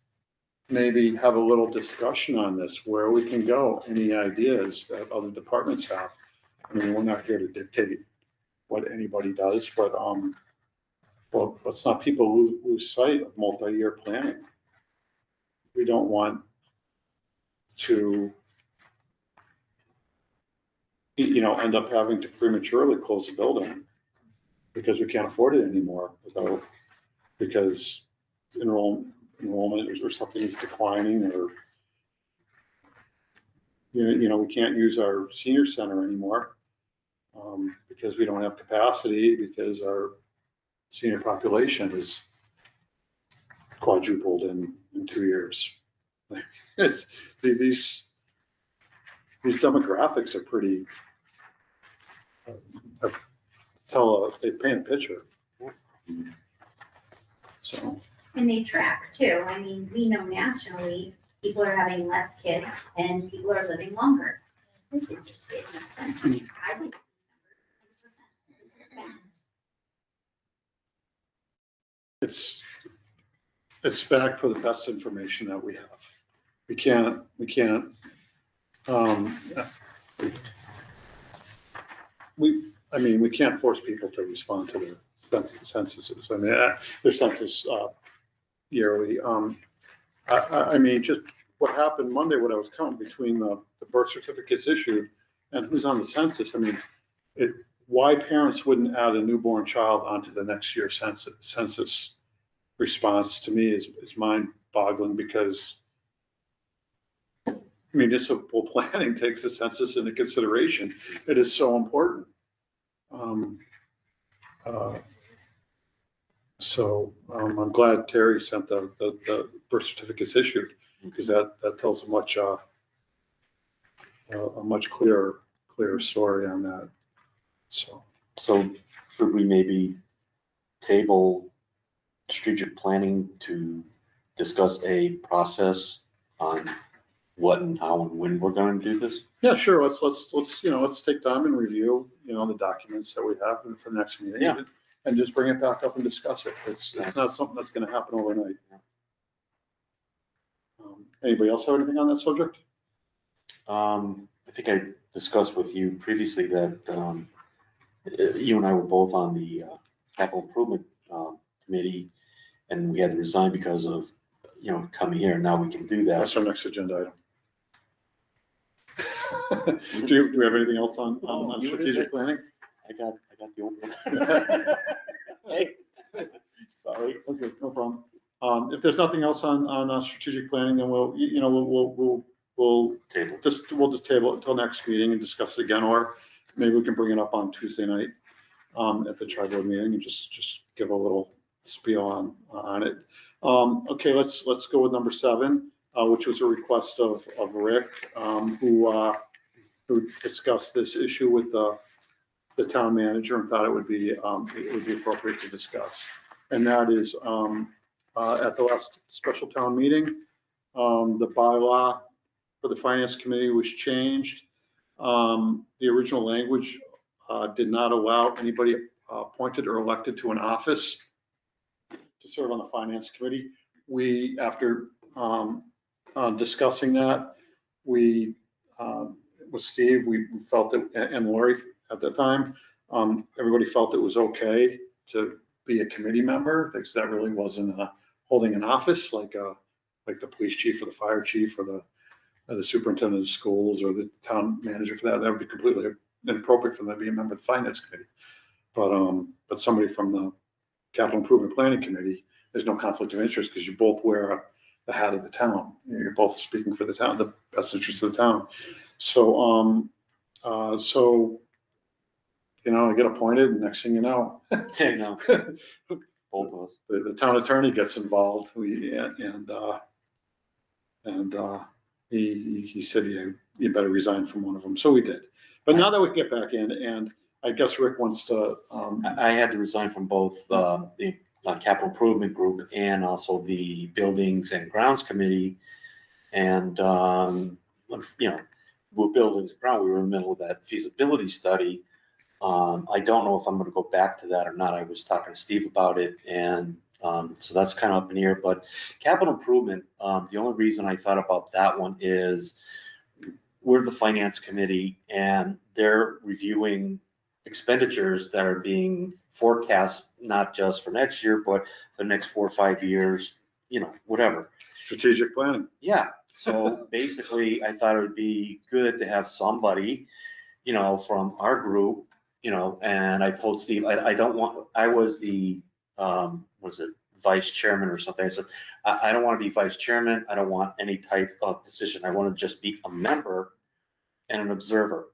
maybe have a little discussion on this, where we can go, any ideas that other departments have. I mean, we're not here to dictate what anybody does, but let's not people lose sight of multi-year planning. We don't want to end up having to prematurely close the building because we can't afford it anymore because enrollment or something is declining, or we can't use our senior center anymore because we don't have capacity, because our senior population is quadrupled in 2 years. These demographics are pretty they paint a picture. So. And they track too. I mean, we know nationally, people are having less kids and people are living longer. It just makes sense. I would. It's fact for the best information that we have. We can't we can't force people to respond to their censuses. I mean, their census yearly. Just what happened Monday, what I was counting between the birth certificates issued and who's on the census. I mean, why parents wouldn't add a newborn child onto the next year's census response, to me, is mind-boggling, because municipal planning takes the census into consideration. It is so important. I'm glad Terry sent the birth certificates issued, because that tells a much clearer story on that. So should we maybe table strategic planning to discuss a process on what and how and when we're going to do this? Yeah, sure. Let's take time and review, the documents that we have for the next meeting. Yeah. And just bring it back up and discuss it. It's not something that's gonna happen overnight. Anybody else have anything on that subject? I think I discussed with you previously that you and I were both on the capital improvement committee, and we had to resign because of, coming here. Now we can do that. That's our next agenda item. Do we have anything else on strategic planning? I got the open. Hey, sorry. Okay, no problem. If there's nothing else on strategic planning, then we'll Table. just table it until next meeting and discuss it again, or maybe we can bring it up on Tuesday night at the tri-board meeting and just give a little spiel on it. Okay, let's go with number 7, which was a request of Rick, who discussed this issue with the town manager and thought it would be appropriate to discuss. And that is, at the last special town meeting, the bylaw for the finance committee was changed. The original language did not allow anybody appointed or elected to an office to serve on the finance committee. We, after discussing that, with Steve, we felt that, and Lori at the time, everybody felt it was okay to be a committee member, because that really wasn't holding an office like the police chief or the fire chief or the superintendent of schools or the town manager for that. That would be completely inappropriate for them to be a member of the finance committee. But somebody from the capital improvement planning committee, there's no conflict of interest because you both wear the hat of the town. You're both speaking for the town, the best interest of the town. So, I get appointed, and next thing you know, Hey, no. Both of us. the town attorney gets involved. He said, you better resign from one of them. So we did. But now that we get back in, and I guess Rick wants to. I had to resign from both the capital improvement group and also the buildings and grounds committee. And, with buildings and ground, we were in the middle of that feasibility study. I don't know if I'm gonna go back to that or not. I was talking to Steve about it, and so that's kind of up in the air. But capital improvement, the only reason I thought about that one is we're the finance committee, and they're reviewing expenditures that are being forecast, not just for next year, but for the next 4 or 5 years, whatever. Strategic planning. Yeah, so basically, I thought it would be good to have somebody, from our group, and I told Steve, I was the, was it vice chairman or something? I said, I don't want to be vice chairman. I don't want any type of position. I want to just be a member and an observer.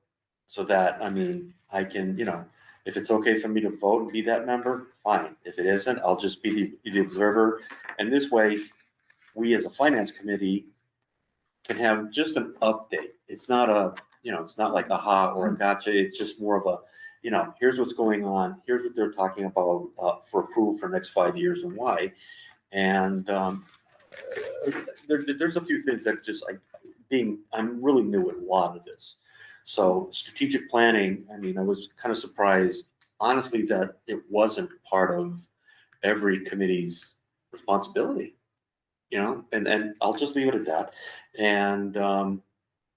So that, I can, if it's okay for me to vote and be that member, fine. If it isn't, I'll just be the observer. And this way, we as a finance committee can have just an update. It's not it's not like aha or a gotcha. It's just more of a, here's what's going on. Here's what they're talking about for approval for the next 5 years and why. And there's a few things that just I'm really new at a lot of this. So strategic planning, I was kind of surprised, honestly, that it wasn't part of every committee's responsibility, and I'll just leave it at that. And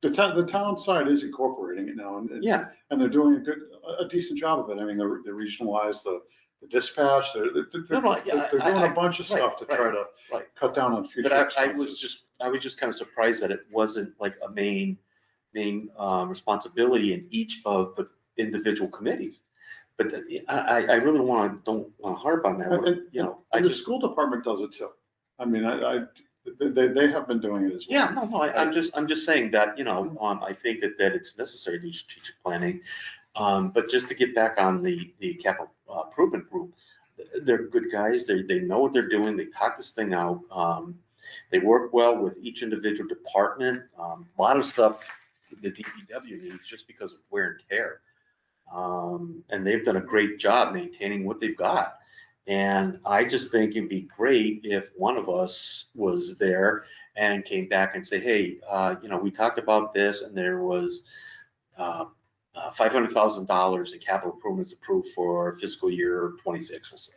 the town side is incorporating it now, and yeah, and they're doing a decent job of it. They regionalize the dispatch. They're doing a bunch of stuff to try to cut down on future expenses. I was just kind of surprised that it wasn't like a main responsibility in each of the individual committees. But I really don't want to harp on that. And the school department does it too. They have been doing it as well. Yeah, no, I'm just saying that, I think that it's necessary to do strategic planning. But just to get back on the capital improvement group, they're good guys. They know what they're doing. They talk this thing out. They work well with each individual department. A lot of stuff the DPW needs just because of wear and tear. And they've done a great job maintaining what they've got. And I just think it'd be great if one of us was there and came back and say, hey, we talked about this and there was $500,000 in capital improvements approved for fiscal year 26, we'll say.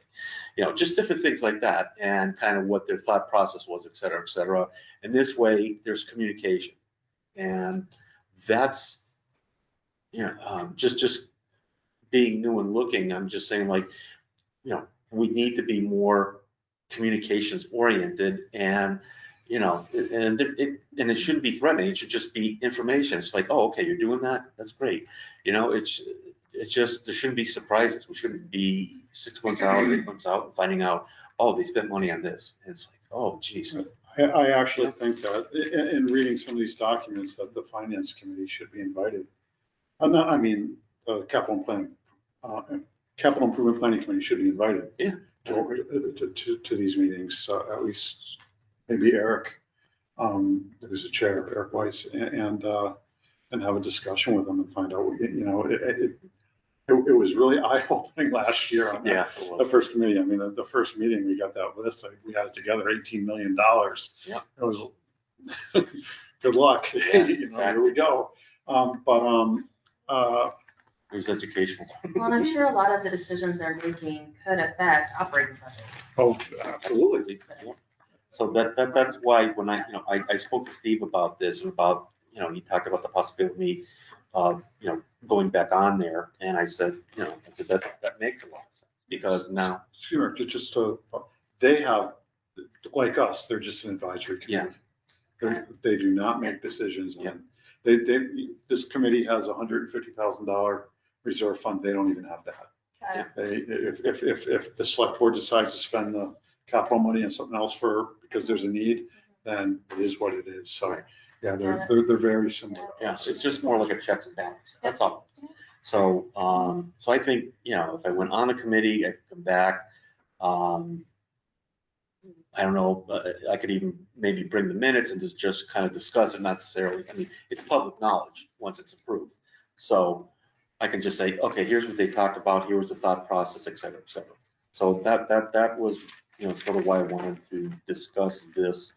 Just different things like that and kind of what their thought process was, et cetera, et cetera. And this way there's communication. And that's, just being new and looking, I'm just saying we need to be more communications oriented and, and it shouldn't be threatening. It should just be information. It's like, oh, okay, you're doing that. That's great. It's just, there shouldn't be surprises. We shouldn't be 6 months out, 8 months out and finding out, oh, they spent money on this. And it's like, oh, geez. I actually think that in reading some of these documents that the finance committee should be invited. The capital improvement planning committee should be invited. Yeah. To these meetings, at least maybe Eric, who's the chair, Eric Weiss, and have a discussion with them and find out, it was really eye-opening last year on Yeah. the first committee. I mean, the first meeting, we got that list, we had it together, $18 million. Yeah. It was, good luck. Yeah, Here exactly. we go. It was educational. Well, and I'm sure a lot of the decisions they're making could affect operating budgets. Oh, Absolutely. Yeah. So that's why when I spoke to Steve about this and about, he talked about the possibility of, going back on there. And I said, that makes a lot of sense because now. sure, they have, like us, they're just an advisory committee. They do not make decisions. Yeah. This committee has $150,000 reserve fund. They don't even have that. If the select board decides to spend the capital money on something else because there's a need, then it is what it is. So, yeah, they're very similar. Yes, it's just more like a checks and balance. That's all. So, I think, if I went on a committee, I could come back. I don't know, I could even maybe bring the minutes and just kind of discuss it, not necessarily, it's public knowledge once it's approved. So I can just say, okay, here's what they talked about, here was the thought process, et cetera, et cetera. So that was, sort of why I wanted to discuss this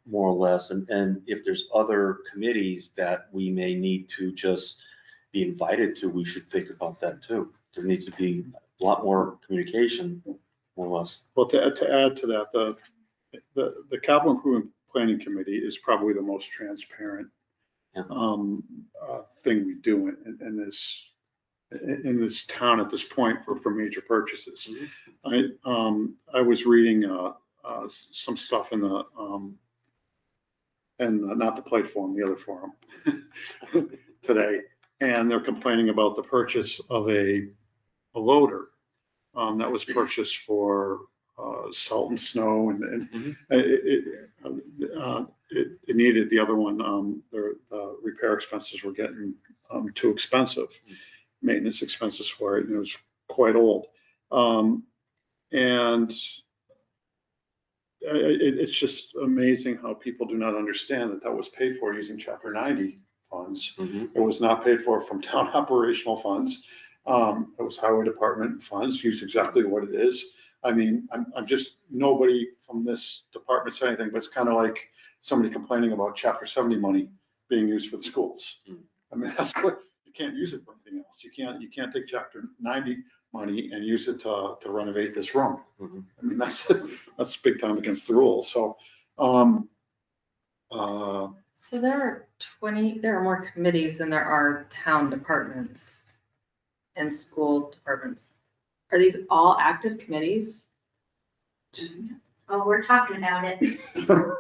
more or less. And if there's other committees that we may need to just be invited to, we should think about that too. There needs to be a lot more communication, more or less. Well, to add to that, the capital improvement planning committee is probably the most transparent Yeah. thing we do in this town at this point for major purchases. I was reading some stuff in the not the plate forum, the other forum today, and they're complaining about the purchase of a loader that was purchased for salt and snow, and it needed the other one. Their repair expenses were getting too expensive, maintenance expenses for it, and it was quite old. And it's just amazing how people do not understand that was paid for using Chapter 90 funds. It was not paid for from town operational funds. It was highway department funds, used exactly what it is. I'm just, nobody from this department said anything, but it's kind of like somebody complaining about Chapter 70 money being used for the schools. That's what, you can't use it for anything else. You can't take Chapter 90 money and use it to renovate this room. That's big time against the rules. So, So there are more committees than there are town departments and school departments. Are these all active committees? Oh, we're talking about it. So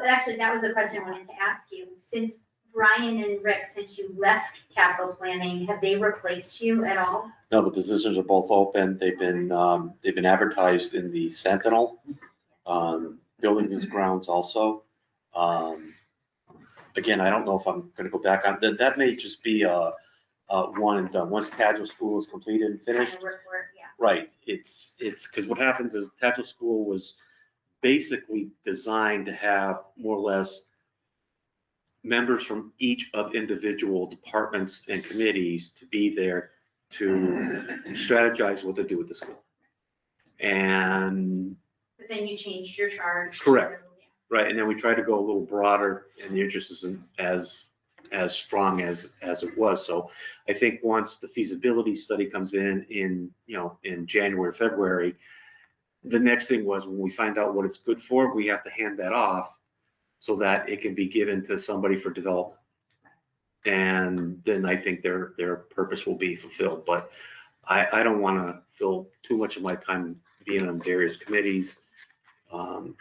actually, that was a question I wanted to ask you. Since Brian and Rick, since you left capital planning, have they replaced you at all? No, the positions are both open. They've been advertised in the Sentinel, building and grounds also. Again, I don't know if I'm gonna go back on, that may just be a one and done. Once Tadgell School is completed and finished. Yeah. Right, it's, because what happens is Tadgell School was basically designed to have more or less members from each of individual departments and committees to be there to strategize what to do with the school. And, But then you changed your charge. Correct. right, and then we tried to go a little broader, and the interest isn't as strong as it was. So I think once the feasibility study comes in, in January, February, the next thing was when we find out what it's good for, we have to hand that off so that it can be given to somebody for development. And then I think their purpose will be fulfilled. But I don't want to fill too much of my time being on various committees.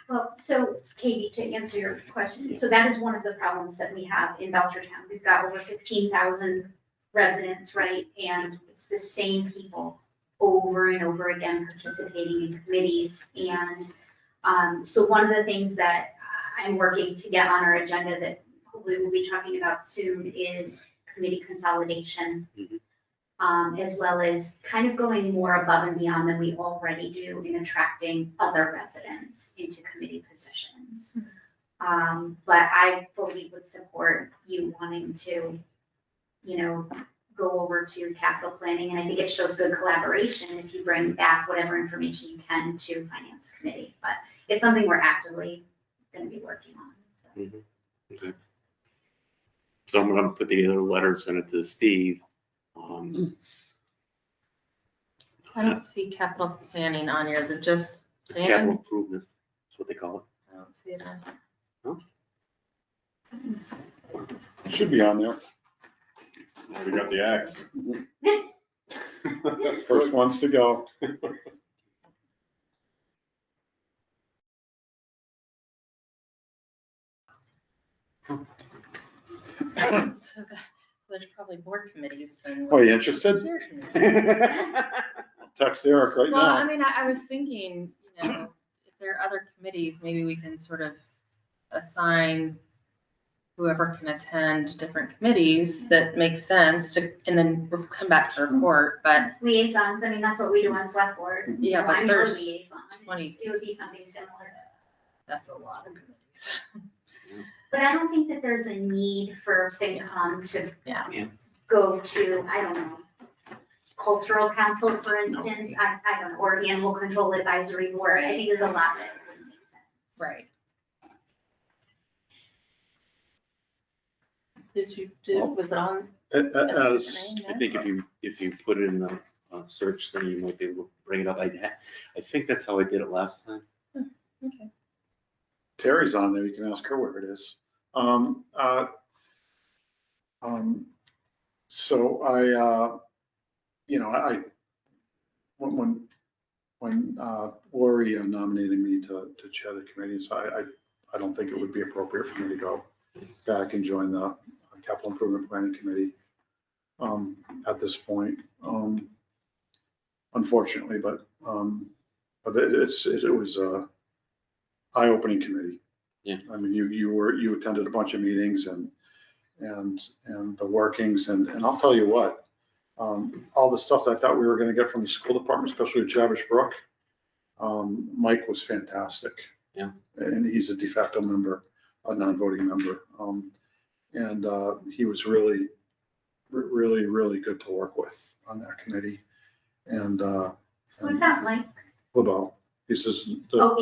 Well, so Katie, to answer your question, so that is one of the problems that we have in Belchertown. We've got over 15,000 residents, right? And it's the same people over and over again participating in committees. And so one of the things that I'm working to get on our agenda that hopefully we'll be talking about soon is committee consolidation. As well as kind of going more above and beyond than we already do in attracting other residents into committee positions. But I fully would support you wanting to, go over to capital planning. And I think it shows good collaboration if you bring back whatever information you can to finance committee. But it's something we're actively going to be working on. So. Okay. So I'm going to put together a letter and send it to Steve. I don't see capital planning on here. Is it just It's capital improvement. That's what they call it. I don't see it on. Should be on there. We got the axe. First ones to go. So there's probably board committees then. Oh, you interested? Text Eric right Well, I now. mean, I was thinking, if there are other committees, maybe we can sort of assign whoever can attend different committees that makes sense to, and then come back to report, but Liaisons, I mean, that's what we do on select board. Yeah, but I'm a there's liaison. 20. It would be something similar. that's a lot of committees. But I don't think that there's a need for FinCom to Yeah. go to, I don't know, cultural council, for instance, I don't know, or animal control advisory board. I think there's a lot that wouldn't make sense. Right. Was it on? As, I think if you put it in the search thing, you might be able to bring it up. I think that's how I did it last time. Okay. Terry's on there, you can ask her where it is. So when Lori nominated me to chair the committee, so I don't think it would be appropriate for me to go back and join the Capital Improvement Planning Committee at this point, unfortunately, but it was a eye-opening committee. Yeah. I mean, you attended a bunch of meetings and the workings, and I'll tell you what, all the stuff that I thought we were gonna get from the school department, especially at Travis Brook, Mike was fantastic. Yeah. And he's a de facto member, a non-voting member. And he was really good to work with on that committee. And Who's that, Mike? LeBeau, he's just. Oh,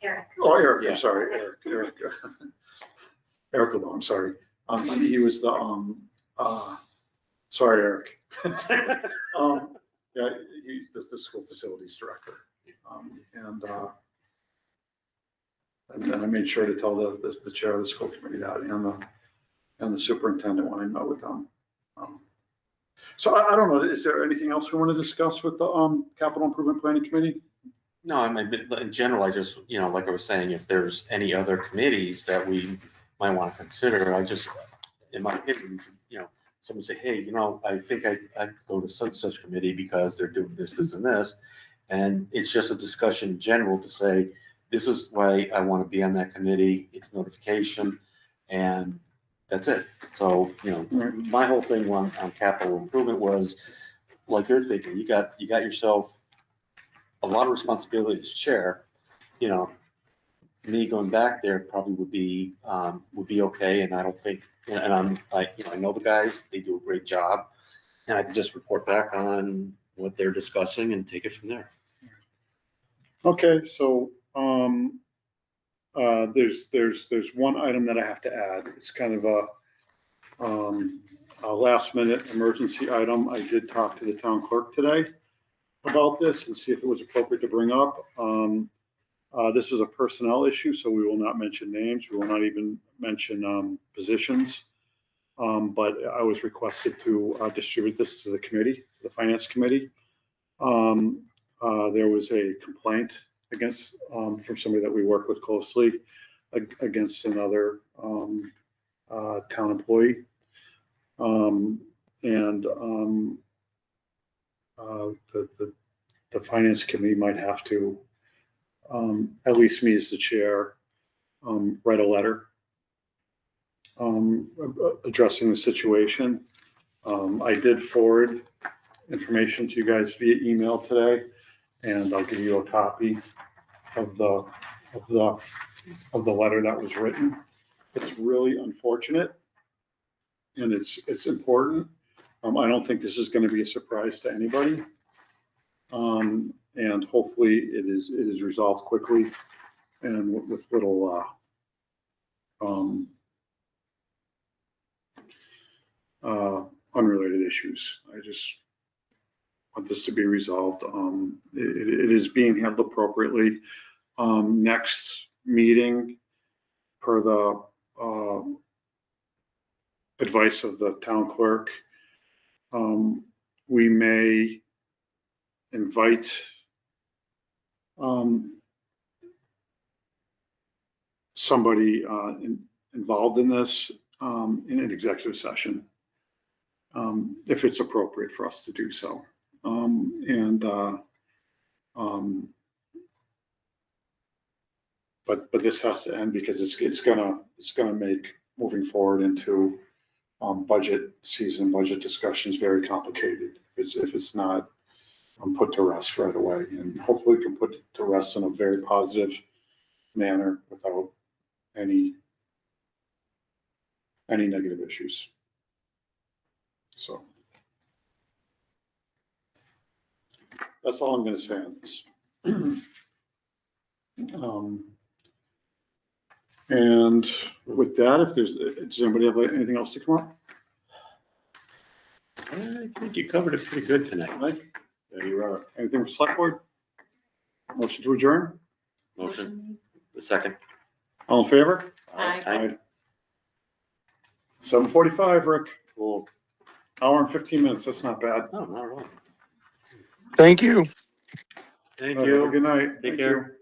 Eric. Oh, Eric, Yeah. I'm sorry, Eric LeBeau, I'm sorry. He was the, sorry, Eric. Yeah, he's the school facilities director. And then I made sure to tell the chair of the school committee that, and the superintendent when I met with them. So I don't know, is there anything else we want to discuss with the Capital Improvement Planning Committee? No, I mean, in general, I just, like I was saying, if there's any other committees that we might want to consider, in my opinion, someone say, hey, I think I'd go to such committee because they're doing this, and this. And it's just a discussion in general to say, this is why I want to be on that committee. It's notification, and that's it. So, my whole thing on capital improvement was, like you're thinking, you got yourself a lot of responsibility as chair. Me going back there probably would be okay, and I don't think, and I know the guys, they do a great job, and I can just report back on what they're discussing and take it from there. Okay, so, there's one item that I have to add. It's kind of a last minute emergency item. I did talk to the town clerk today about this and see if it was appropriate to bring up. This is a personnel issue, so we will not mention names. We will not even mention, positions. But I was requested to, distribute this to the committee, the finance committee. There was a complaint against, from somebody that we work with closely against another, town employee. The finance committee might have to, at least me as the chair, write a letter addressing the situation. I did forward information to you guys via email today, and I'll give you a copy of the letter that was written. It's really unfortunate, and it's important. I don't think this is going to be a surprise to anybody. And hopefully it is resolved quickly and with little, unrelated issues. I just want this to be resolved. It is being handled appropriately. Next meeting, per the advice of the town clerk, we may invite somebody involved in this in an executive session, if it's appropriate for us to do so. But this has to end because it's gonna make moving forward into budget season, budget discussions very complicated if it's not put to rest right away. And hopefully we can put it to rest in a very positive manner without any negative issues. So that's all I'm going to say on this. And with that, does anybody have anything else to come up? I think you covered it pretty good tonight. Mike? Yeah, you are. Anything for select board? Motion to adjourn? Motion, the second. All in favor? Aye. 7:45, Rick. Cool. Hour and 15 minutes. That's not bad. No, not at all. Thank you. Thank Have a you. Good night. Take Thank care. you.